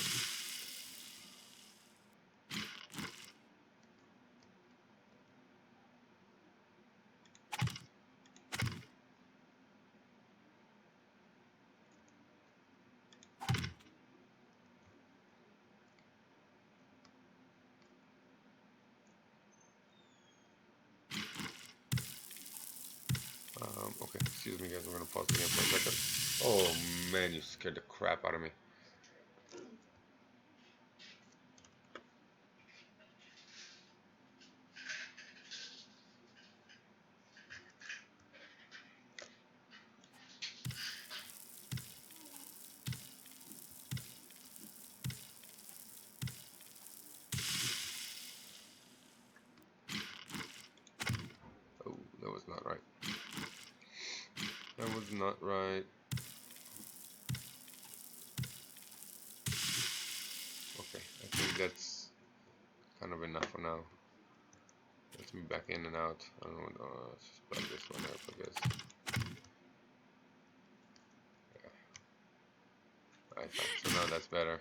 Okay, excuse me guys, we're gonna pause again for a second. Oh man, you scared the crap out of me. Oh, that was not right. That was not right. Okay, I think that's kind of enough for now. Let's move back in and out. I don't know, let's just plug this one up, I guess. Yeah. Alright, fine. So now that's better.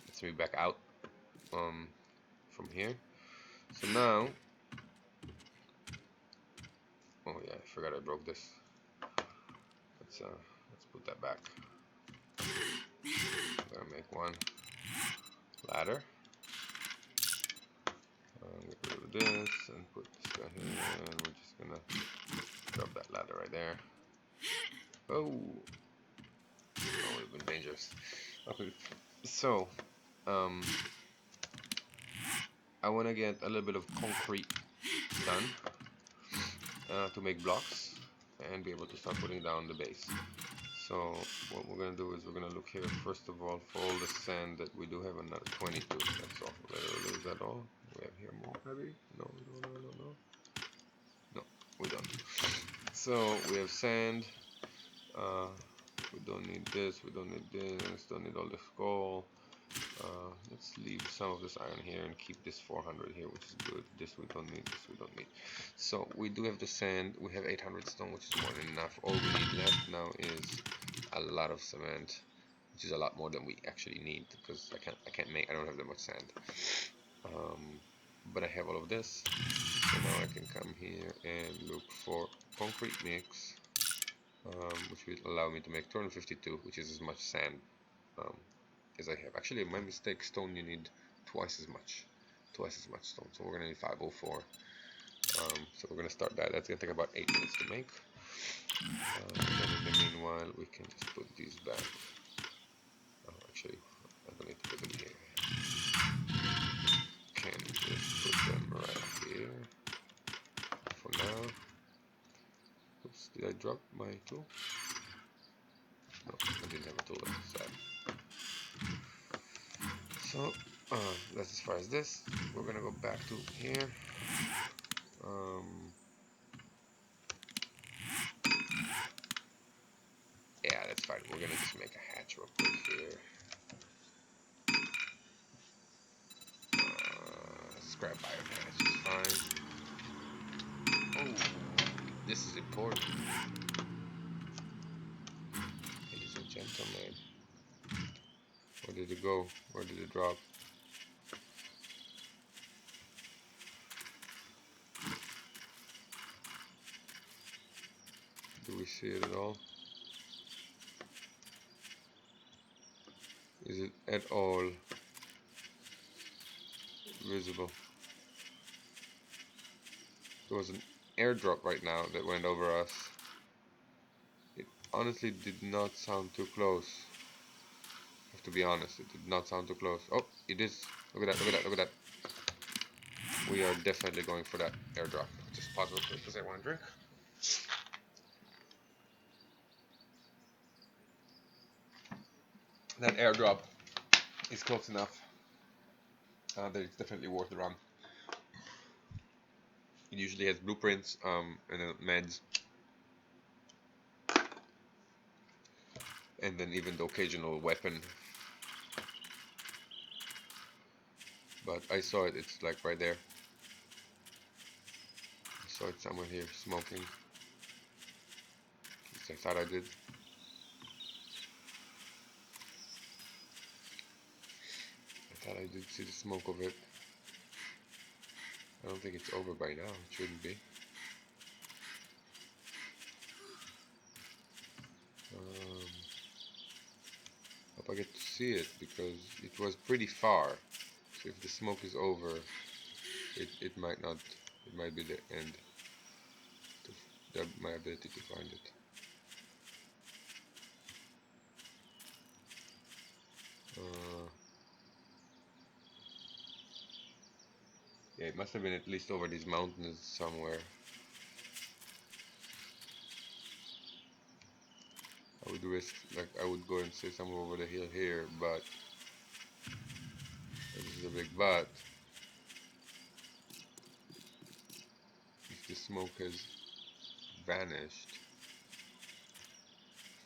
Let's move back out from here. So now, oh yeah, I forgot I broke this. Let's put that back. I'm gonna make one ladder. Get rid of this and put this guy here, and we're just gonna drop that ladder right there. Oh, that would have been dangerous. Okay, so I want to get a little bit of concrete done to make blocks and be able to start putting down the base. So what we're gonna do is we're gonna look here first of all for all the sand that we do have. Another 22. That's all. Literally, is that all? We have here more maybe? No, we don't. So we have sand. We don't need this. We don't need this. Don't need all this coal. Let's leave some of this iron here and keep this 400 here, which is good. This we don't need. This we don't need. So we do have the sand. We have 800 stone, which is more than enough. All we need left now is a lot of cement, which is a lot more than we actually need because I don't have that much sand. But I have all of this, so now I can come here and look for concrete mix, which will allow me to make 252, which is as much sand as I have. Actually, my mistake, stone you need twice as much stone, so we're gonna need 504. So we're gonna start that. That's gonna take about 8 minutes to make. And then in the meanwhile, we can just put these back. Oh, actually, I don't need to put them here. Can just put them right here for now. Oops, did I drop my tool? No, I didn't have a tool, that's sad. So, that's as far as this. We're gonna go back to here. Yeah, that's fine. We're gonna just make a hatch real quick here. scrap iron hatch is fine. Oh, this is important. Ladies and gentlemen. Where did it go? Where did it drop? Do we see it at all? Is it at all visible? There was an airdrop right now that went over us. It honestly did not sound too close. I have to be honest, it did not sound too close. Oh, it is. Look at that, look at that, look at that. We are definitely going for that airdrop. Just pause real quick because I want to drink. That airdrop is close enough that it's definitely worth the run. It usually has blueprints and then meds, and then even the occasional weapon. But I saw it, it's like right there. I saw it somewhere here, smoking. At least I thought I did. I thought I did see the smoke of it. I don't think it's over by now, it shouldn't be. Hope I get to see it because it was pretty far. So if the smoke is over, it might not, it might be the end to my ability to find it. Yeah, it must have been at least over these mountains somewhere. I would risk, like, I would go and say somewhere over the hill here, but this is a big but. If the smoke has vanished,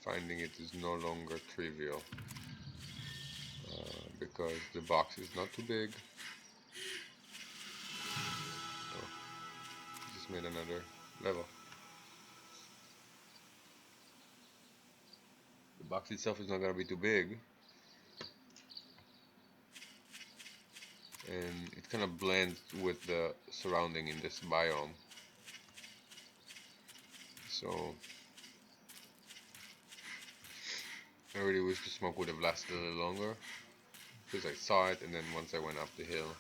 finding it is no longer trivial because the box is not too big. Oh, just made another level. The box itself is not going to be too big, and it kind of blends with the surrounding in this biome. So I really wish the smoke would have lasted a little longer because I saw it, and then once I went up the hill,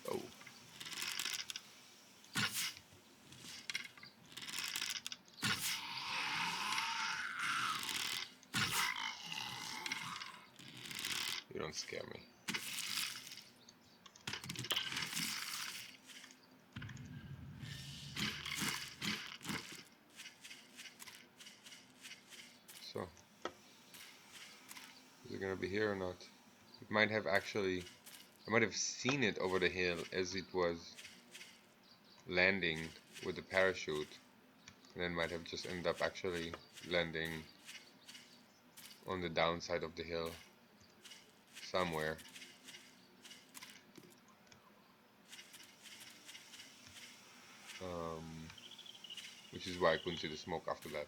oh. You don't scare me. So, is it gonna be here or not? It might have actually, I might have seen it over the hill as it was landing with the parachute, and then might have just ended up actually landing on the downside of the hill somewhere. Which is why I couldn't see the smoke after that.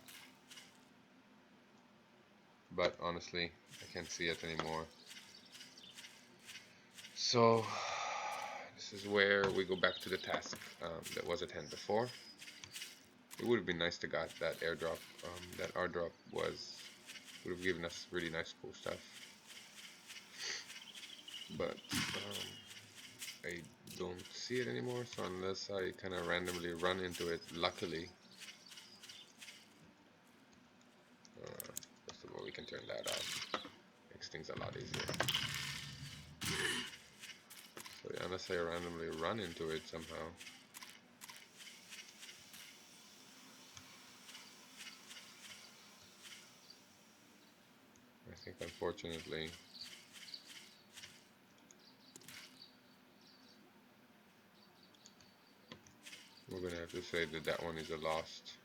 But honestly, I can't see it anymore. So this is where we go back to the task that was at hand before. It would have been nice to got that airdrop. That airdrop would have given us really nice cool stuff. But I don't see it anymore, so unless I kind of randomly run into it, luckily, first of all, we can turn that off. Makes things a lot easier. So yeah, unless I randomly run into it somehow. I think unfortunately we're gonna have to say that that one is a lost.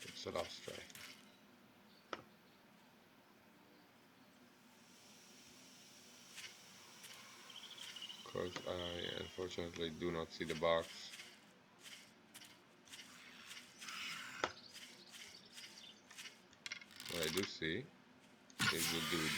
It's a lost try. because I unfortunately do not see the box. What I do see is the dude.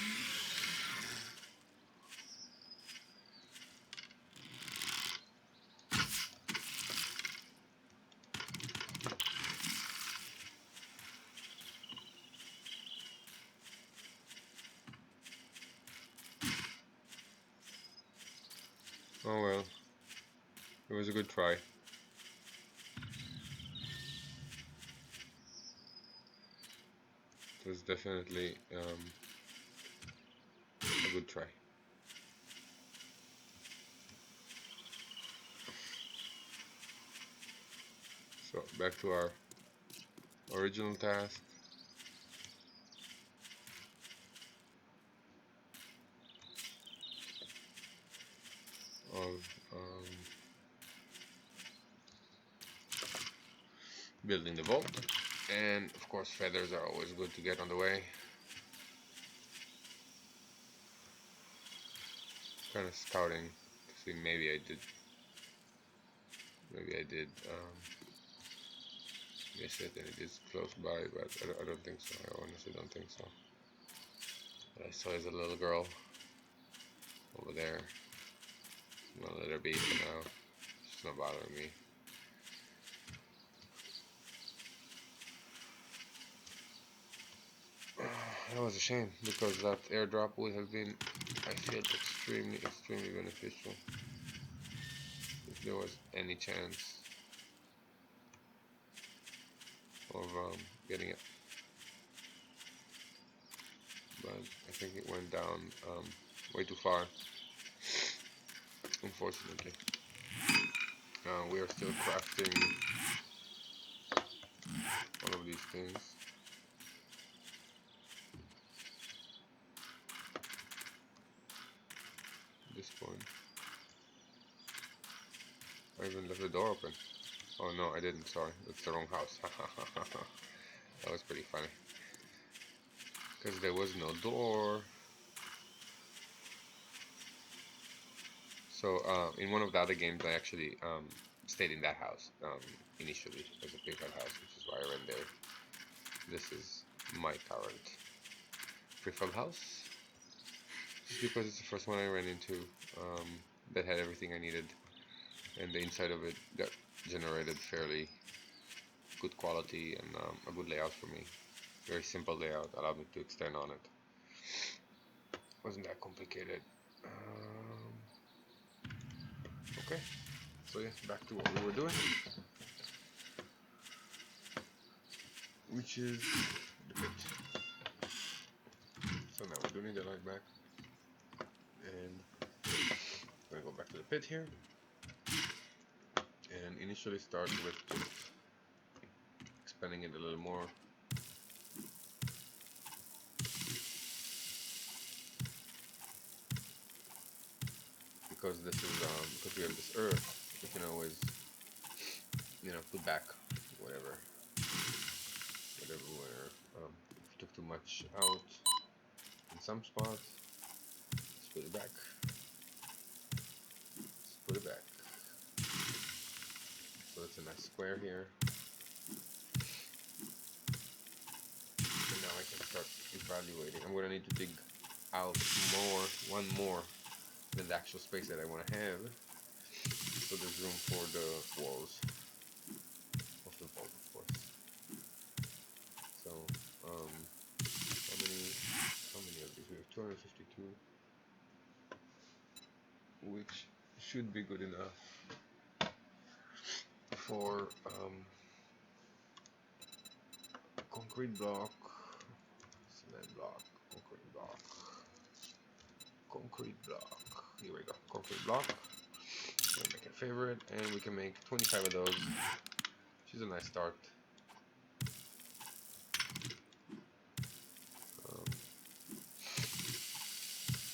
Oh well, it was a good try. It was definitely a good try. So back to our original task. Of building the vault, and of course feathers are always good to get on the way. Kind of scouting to see maybe I did miss it and it is close by, but I don't think so. I honestly don't think so. What I saw is a little girl over there. I'm gonna let her be for now. She's not bothering me. That was a shame, because that airdrop would have been, I feel, extremely beneficial if there was any chance of getting it. But I think it went down way too far, unfortunately. We are still crafting all of these things. At this point, I even left the door open. Oh no, I didn't, sorry, that's the wrong house. That was pretty funny, because there was no door. So in one of the other games I actually stayed in that house initially as a prefab house, which is why I ran there. This is my current prefab house, just because it's the first one I ran into that had everything I needed, and the inside of it got generated fairly good quality and a good layout for me. Very simple layout, allowed me to extend on it. Wasn't that complicated. Okay, so yeah, back to what we were doing, which is the pit. So now we do need the light back, and I'm gonna go back to the pit here, and initially start with just expanding it a little more. Because this is because we have this earth, we can always, you know, put back whatever if we took too much out in some spots, just put it back. Just put it back. So it's a nice square here. And now I can start evaluating. I'm gonna need to dig out one more than the actual space that I want to have, so there's room for the walls of the vault, of course. So how many of these? We have 252, which should be good enough for concrete block, cement block, concrete block, concrete block. Here we go, concrete block. We'll make a favorite, and we can make 25 of those, which is a nice start.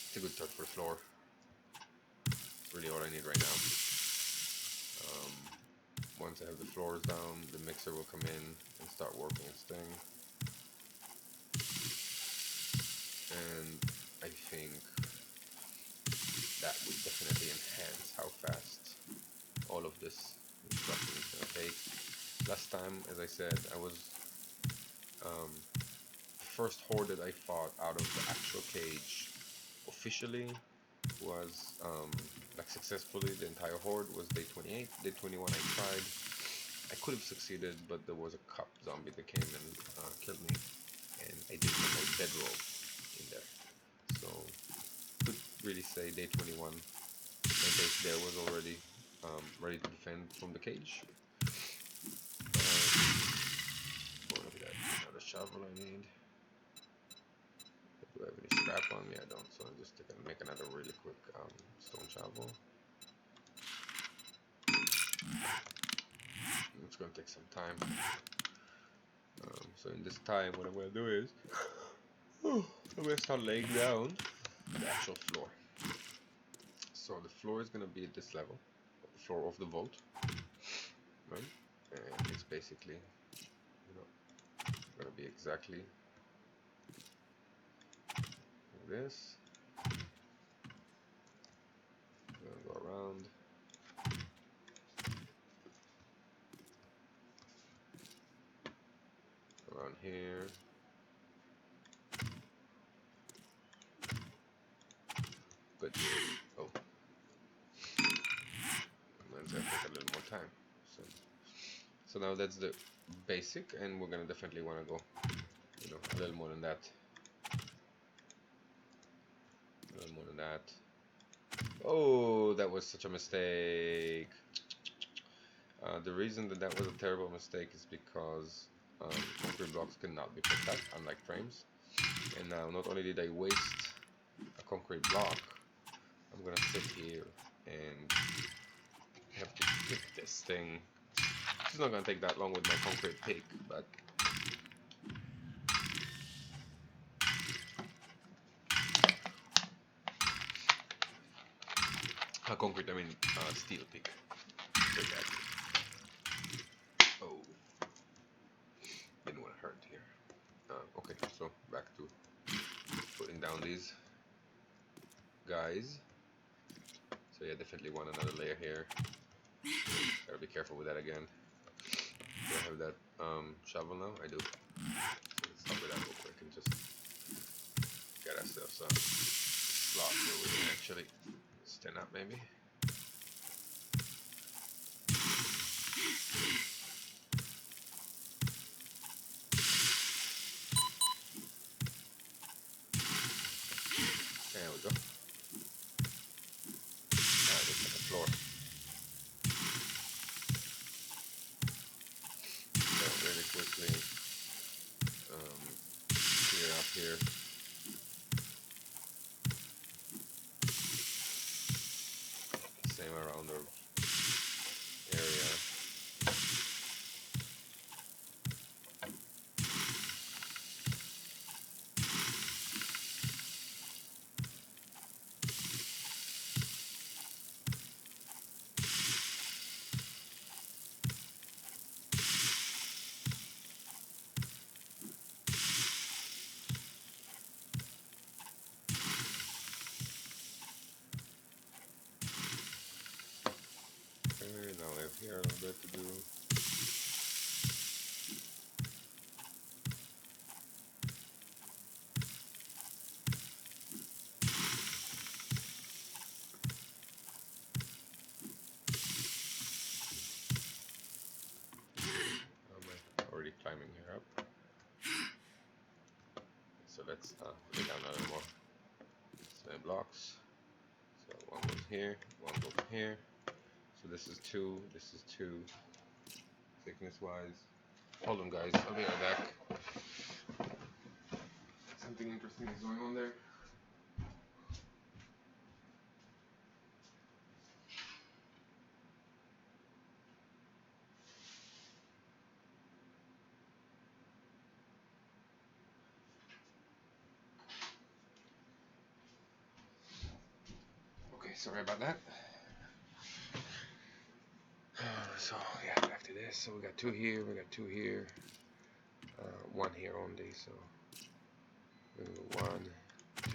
It's a good start for the floor. It's really all I need right now. Once I have the floors down, the mixer will come in and start working its thing. And I think that would definitely enhance how fast all of this construction is going to take. Last time, as I said, I was first horde that I fought out of the actual cage officially was like successfully the entire horde was day 28. Day 21 I tried. I could have succeeded, but there was a cup zombie that came and killed me, and I didn't have my bedroll in there. So could really say day 21 my base there was already ready to defend from the cage. What is that? Another shovel I need. Do I have any scrap on me? I don't, so I'm just gonna make another really quick stone shovel. It's gonna take some time. So in this time, what I'm gonna do is I'm gonna start laying down the actual floor. So the floor is gonna be at this level, the floor of the vault, right? And it's basically, gonna be exactly like this. I'm gonna go around here. Good. Oh, mine's gonna take a little more time. So now that's the basic, and we're gonna definitely want to go, a little more than that. A little more than that. Oh, that was such a mistake. The reason that that was a terrible mistake is because concrete blocks cannot be picked up, unlike frames. And now, not only did I waste a concrete block, I'm gonna sit here and have to pick this thing. It's not gonna take that long with my concrete pick, but concrete, I mean steel pick. Like that. Oh, didn't want to hurt here. Okay, so back to putting down these guys. So yeah, definitely want another layer here. Gotta be careful with that again. Do I have that shovel now? I do. So let's stop with that real quick and just get ourselves a slot where we can actually stand up maybe. There we go. Now just like a floor. So really quickly clear up here. Same around the area. Okay, now we have here a little bit to do. I'm already climbing here up. So let's lay down a little more cement blocks. So one goes here, one goes here. So this is 2, this is 2, thickness wise. Hold on guys, I'll be right back. Something interesting is going on there. Okay, sorry about that. So yeah, back to this. So we got 2 here, we got 2 here, 1 here only. So 1, 2,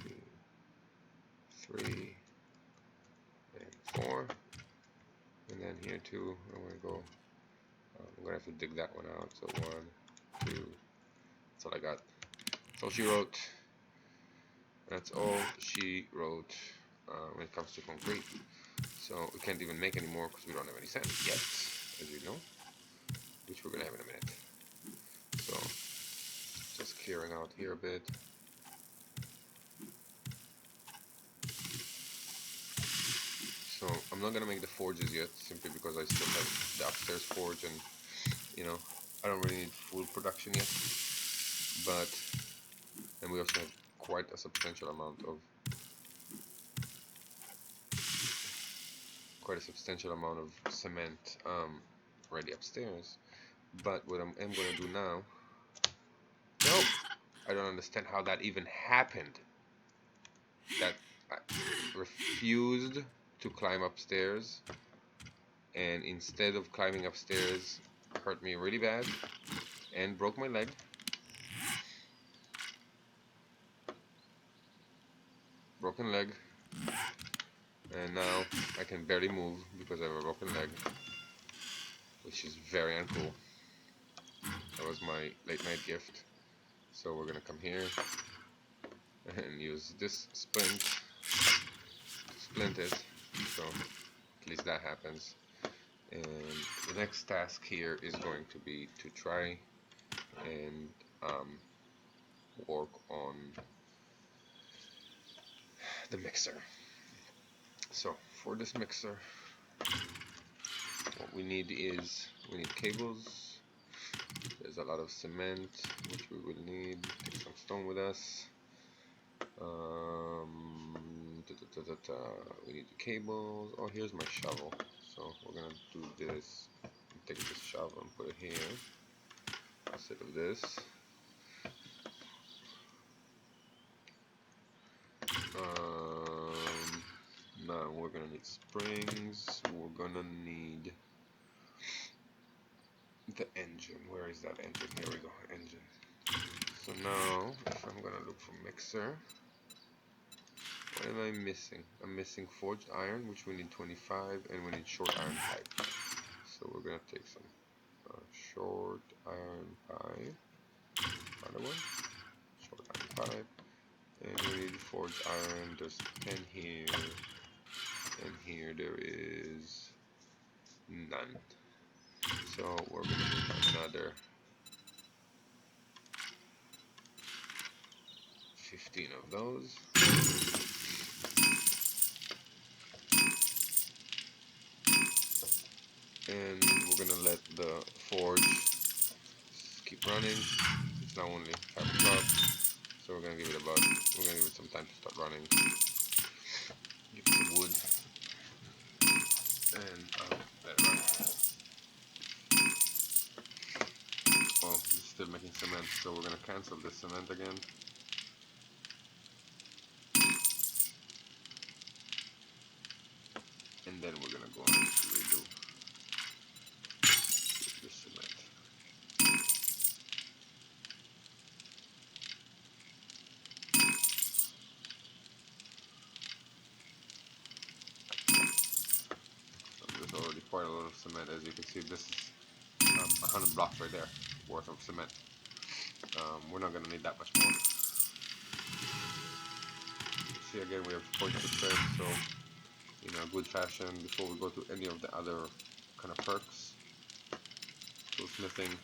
3, 4. And then here too, I'm going to go, I'm going to have to dig that one out. So 1, 2, that's all I got. That's all she wrote. That's all she wrote when it comes to concrete. So we can't even make any more because we don't have any sand yet, as you know, which we're going to have in a minute. So just clearing out here a bit. So I'm not going to make the forges yet, simply because I still have the upstairs forge, and you know, I don't really need full production yet. But, and we also have quite a substantial amount of cement ready upstairs. But what I am going to do now, nope, I don't understand how that even happened. That I refused to climb upstairs, and instead of climbing upstairs, hurt me really bad and broke my leg. Broken leg, and now I can barely move because I have a broken leg, which is very uncool. That was my late night gift. So we're gonna come here and use this splint to splint it, so at least that happens. And the next task here is going to be to try and work on the mixer. So for this mixer, what we need is, we need cables. There's a lot of cement, which we will need. Take some stone with us. We need the cables. Oh, here's my shovel. So we're gonna do this. Take this shovel and put it here instead of this. Now we're gonna need springs. We're gonna need the engine. Where is that engine? Here we go, engine. So now, if I'm gonna look for mixer, what am I missing? I'm missing forged iron, which we need 25, and we need short iron pipe. So we're gonna take some short iron pipe, another one, short iron pipe, and we need forged iron. There's 10 here, and here there is none. So we're gonna need another 15 of those. And we're gonna let the forge keep running. It's now only 5 o'clock, so we're gonna give it some time to start running. Give it some wood and let it run. Oh, it's still making cement, so we're gonna cancel this cement again. And then we're gonna go and redo this cement. So there's already quite a lot of cement. As you can see, this is 100 blocks right there worth of cement. We're not gonna need that much more. See, again, we have 0.6 cents, so in a good fashion, before we go to any of the other kind of perks. Toolsmithing,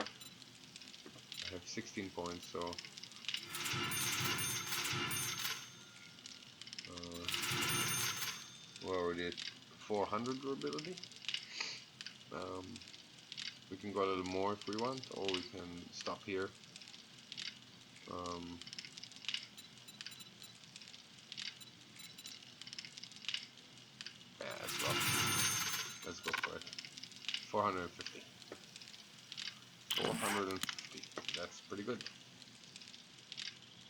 I have 16 points, so we're already at 400 durability. We can go a little more if we want, or we can stop here. Yeah, let's go for it. 450. 450. That's pretty good.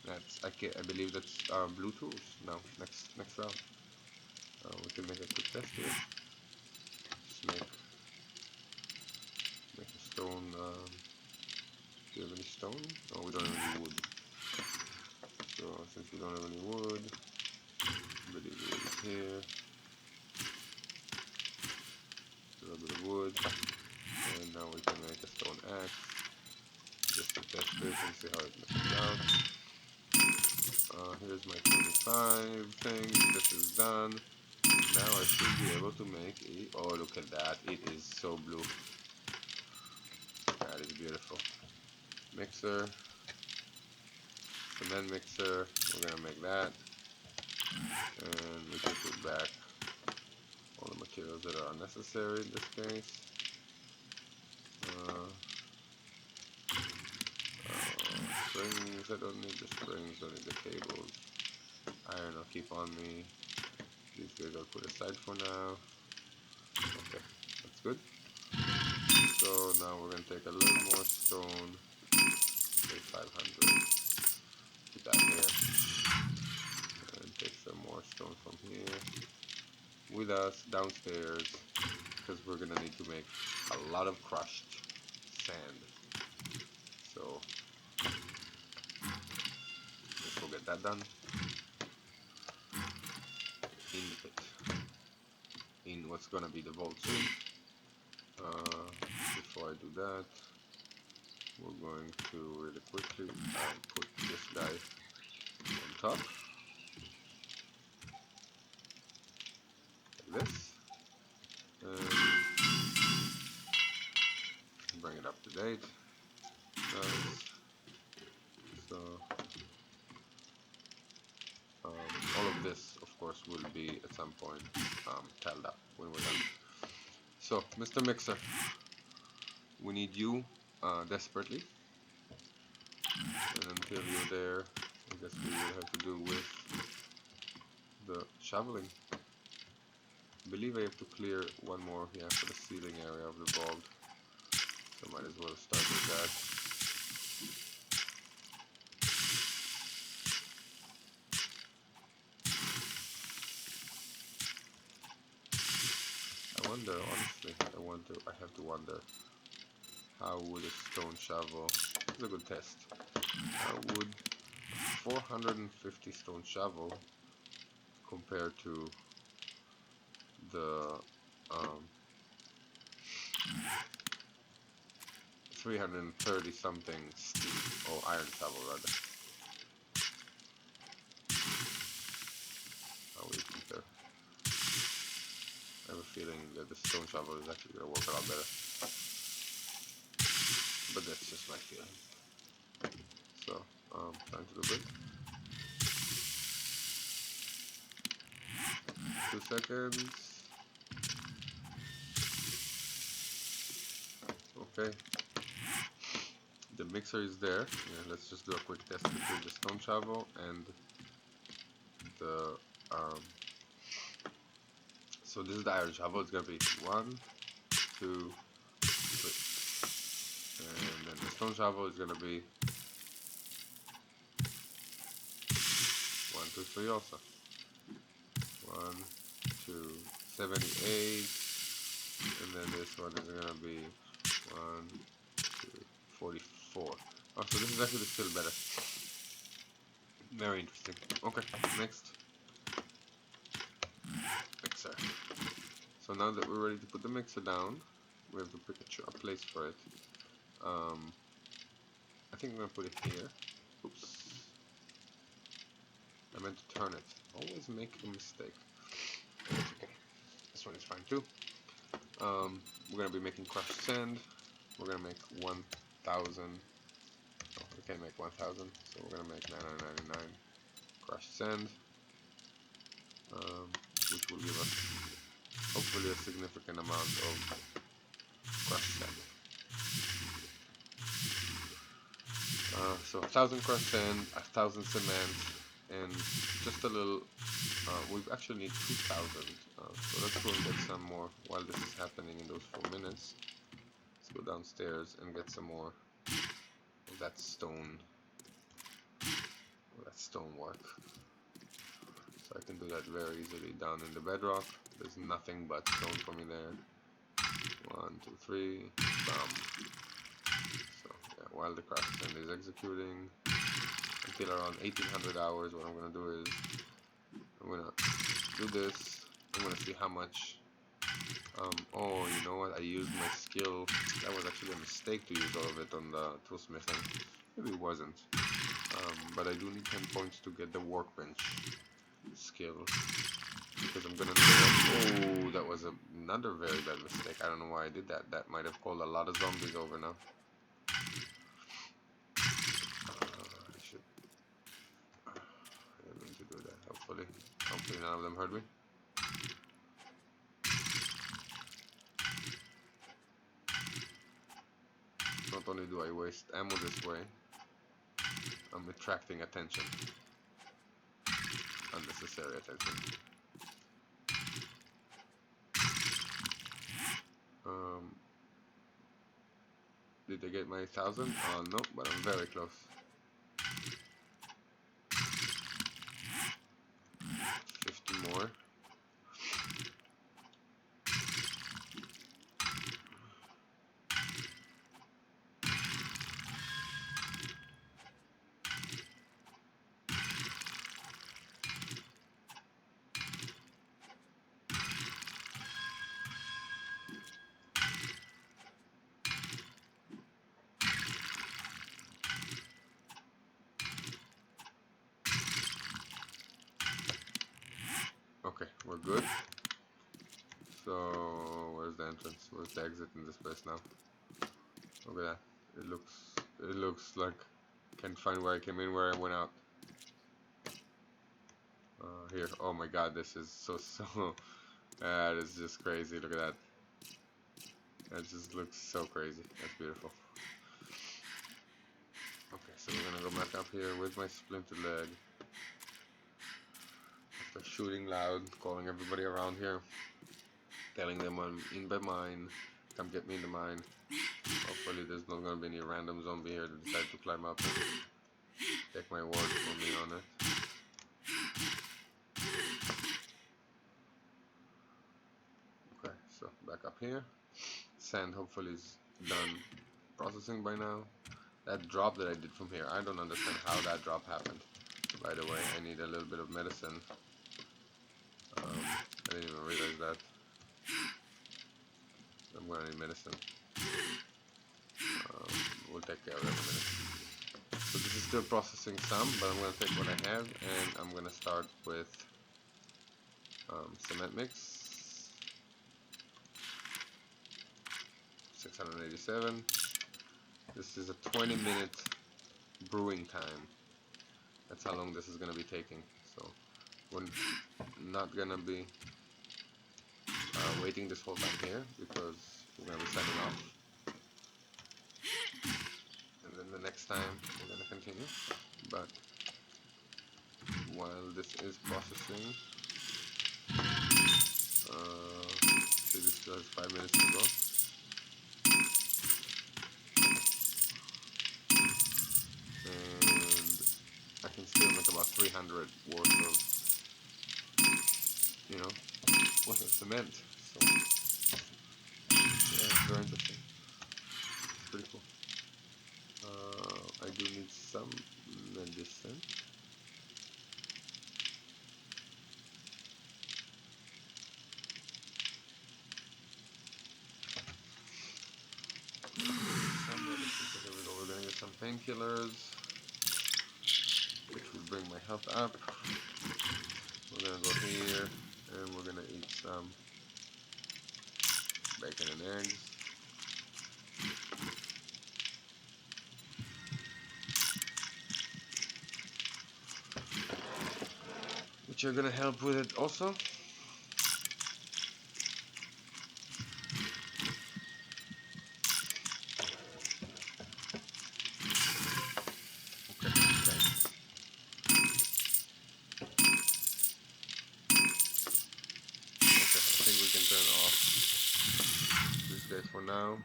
That's I believe that's blue tools. Now next round. We can make a quick test here. Just make a stone. Do you have any stone? No, we don't have any wood. So since we don't have any wood, I believe the wood is here. good. And now we can make a stone axe just to test this and see how it messes out. Here's my 25 thing. This is done. Now I should be able to make a... Oh, look at that. It is so blue. That is beautiful. Mixer. Cement mixer. We're going to make that. And we can put back all the materials that are unnecessary in this case. Springs, I don't need the springs, don't need the cables. Iron I'll keep on me. These guys I'll put aside for now. Okay, that's good. So now we're going to take a little more stone, say 500. Put that here. And take some more stone from here with us downstairs, because we're going to need to make a lot of crushed sand. So let's go get that done. In the pit. In what's going to be the vault soon. Before I do that, we're going to really quickly put this guy on top. Like this. And bring it up to date. Nice. So all of this, of course, will be at some point tiled up when we're done. So, Mr. Mixer, we need you desperately. And until you're there, I guess we will have to do with the shoveling. I believe I have to clear one more here for the ceiling area of the vault. So might as well start with that. I wonder, honestly, I have to wonder, how would a stone shovel, it's a good test, how would 450 stone shovel compare to the 330 something steel, or iron shovel rather. How would it compare? I have a feeling that the stone shovel is actually going to work a lot better. But that's just my feeling. So, time to do it. 2 seconds. Okay. The mixer is there. Yeah, let's just do a quick test between the stone shovel and the so this is the iron shovel. It's gonna be 1, 2, 3, and then the stone shovel is gonna be 1, 2, 3 also. 1, 2, 78, and then this one is gonna be 1, 2, 44. Oh, so this is actually still better. Very interesting. Okay, next. Mixer. So now that we're ready to put the mixer down, we have to pick a place for it. I think I'm gonna put it here. Oops. I meant to turn it. Always make a mistake. That's okay. This one is fine too. We're gonna be making crushed sand. We're gonna make 1,000. Oh, we can't make 1,000, so we're gonna make 999 crushed sand, which will give us hopefully a significant amount of crushed sand. So 1,000 crushed sand, 1,000 cement, and just a little. We actually need 2,000. So let's go and get some more while this is happening in those 4 minutes. Let's go downstairs and get some more of that stone work. So I can do that very easily down in the bedrock. There's nothing but stone for me there. 1, 2, 3, bam. So yeah, while the crushed sand is executing until around 1800 hours, what I'm gonna do is I'm gonna do this. I'm gonna see how much Oh, you know what? I used my skill. That was actually a mistake to use all of it on the toolsmithing. Maybe it wasn't. But I do need 10 points to get the workbench skill. Because I'm gonna need it. Oh, that was another very bad mistake. I don't know why I did that. That might have called a lot of zombies over now. I should. I didn't mean to do that. Hopefully none of them heard me. Not only do I waste ammo this way, I'm attracting attention. Unnecessary attention. Did I get my 1,000? Oh no, but I'm very close. 50 more. Okay, we're good. So, where's the entrance? Where's the exit in this place now? Look at that. It looks like I can't find where I came in, where I went out. Here. Oh my god, this is so that is just crazy. Look at that. That just looks so crazy. That's beautiful. Okay, so we're gonna go back up here with my splinter leg. After shooting loud, calling everybody around here, telling them I'm in the mine, come get me in the mine. Hopefully there's not gonna be any random zombie here that decide to climb up and take my word for me on it. Okay, so back up here. Sand hopefully is done processing by now. That drop that I did from here, I don't understand how that drop happened. By the way, I need a little bit of medicine. I didn't even realize that. I'm gonna need medicine. We'll take care of that in a minute. So this is still processing some, but I'm gonna take what I have and I'm gonna start with cement mix. 687. This is a 20-minute brewing time. That's how long this is gonna be taking. So we're not gonna be waiting this whole time here because we're gonna be setting off. And then the next time we're gonna continue. But while this is processing, see, this still has 5 minutes to go. And I can still make about 300 worth of, worth of cement. So yeah, very interesting. Pretty cool. I do need some medicine. We're gonna get some painkillers, which will bring my health up. We're gonna go here and we're gonna eat some bacon and eggs. Which are gonna help with it also. For now,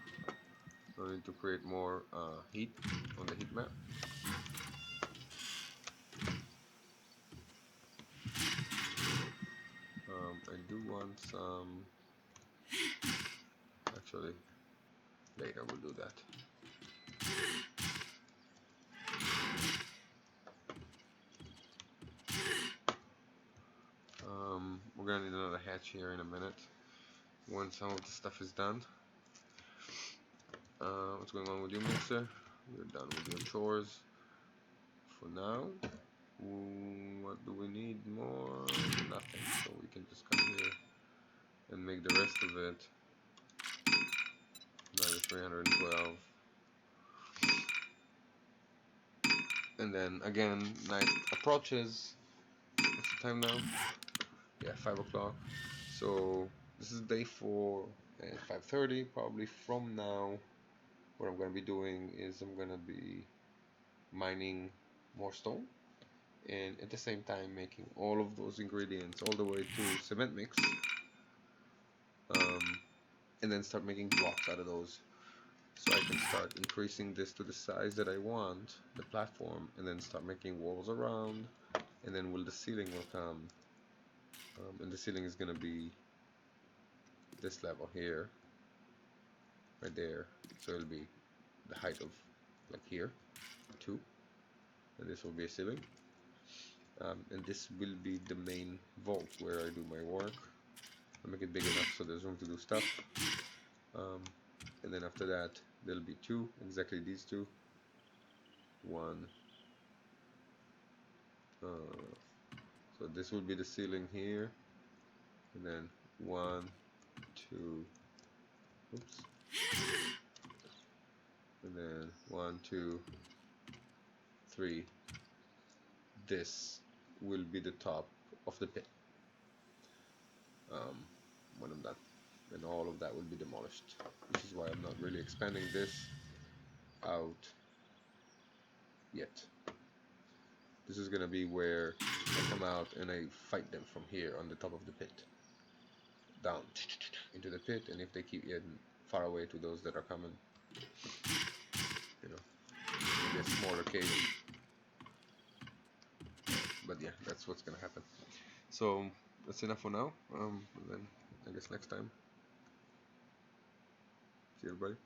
I need to create more heat on the heat map. I do want some. Actually, later we'll do that. We're gonna need another hatch here in a minute. when some of the stuff is done. What's going on with you, mixer? We're done with your chores for now. What do we need more? Nothing. So we can just come here and make the rest of it. Another 312. And then again, night approaches. What's the time now? Yeah, 5 o'clock. So this is day 4 at 5:30. Probably from now, what I'm going to be doing is I'm going to be mining more stone, and at the same time making all of those ingredients all the way to cement mix, and then start making blocks out of those, so I can start increasing this to the size that I want, the platform, and then start making walls around, and then the ceiling will come, and the ceiling is gonna be this level here, right there, so it'll be the height of like here, 2, and this will be a ceiling, and this will be the main vault where I do my work. I make it big enough so there's room to do stuff, and then after that there'll be 2, exactly these 2, 1, so this will be the ceiling here, and then 1, 2, oops, and then 1, 2, 3. This will be the top of the pit when I'm done, and all of that will be demolished, which is why I'm not really expanding this out yet. This is gonna be where I come out and I fight them from here on the top of the pit, down into the pit, and if they keep getting far away to those that are coming, you know, maybe a smaller cave. But yeah, that's what's gonna happen. So that's enough for now. And then I guess next time. See you, everybody.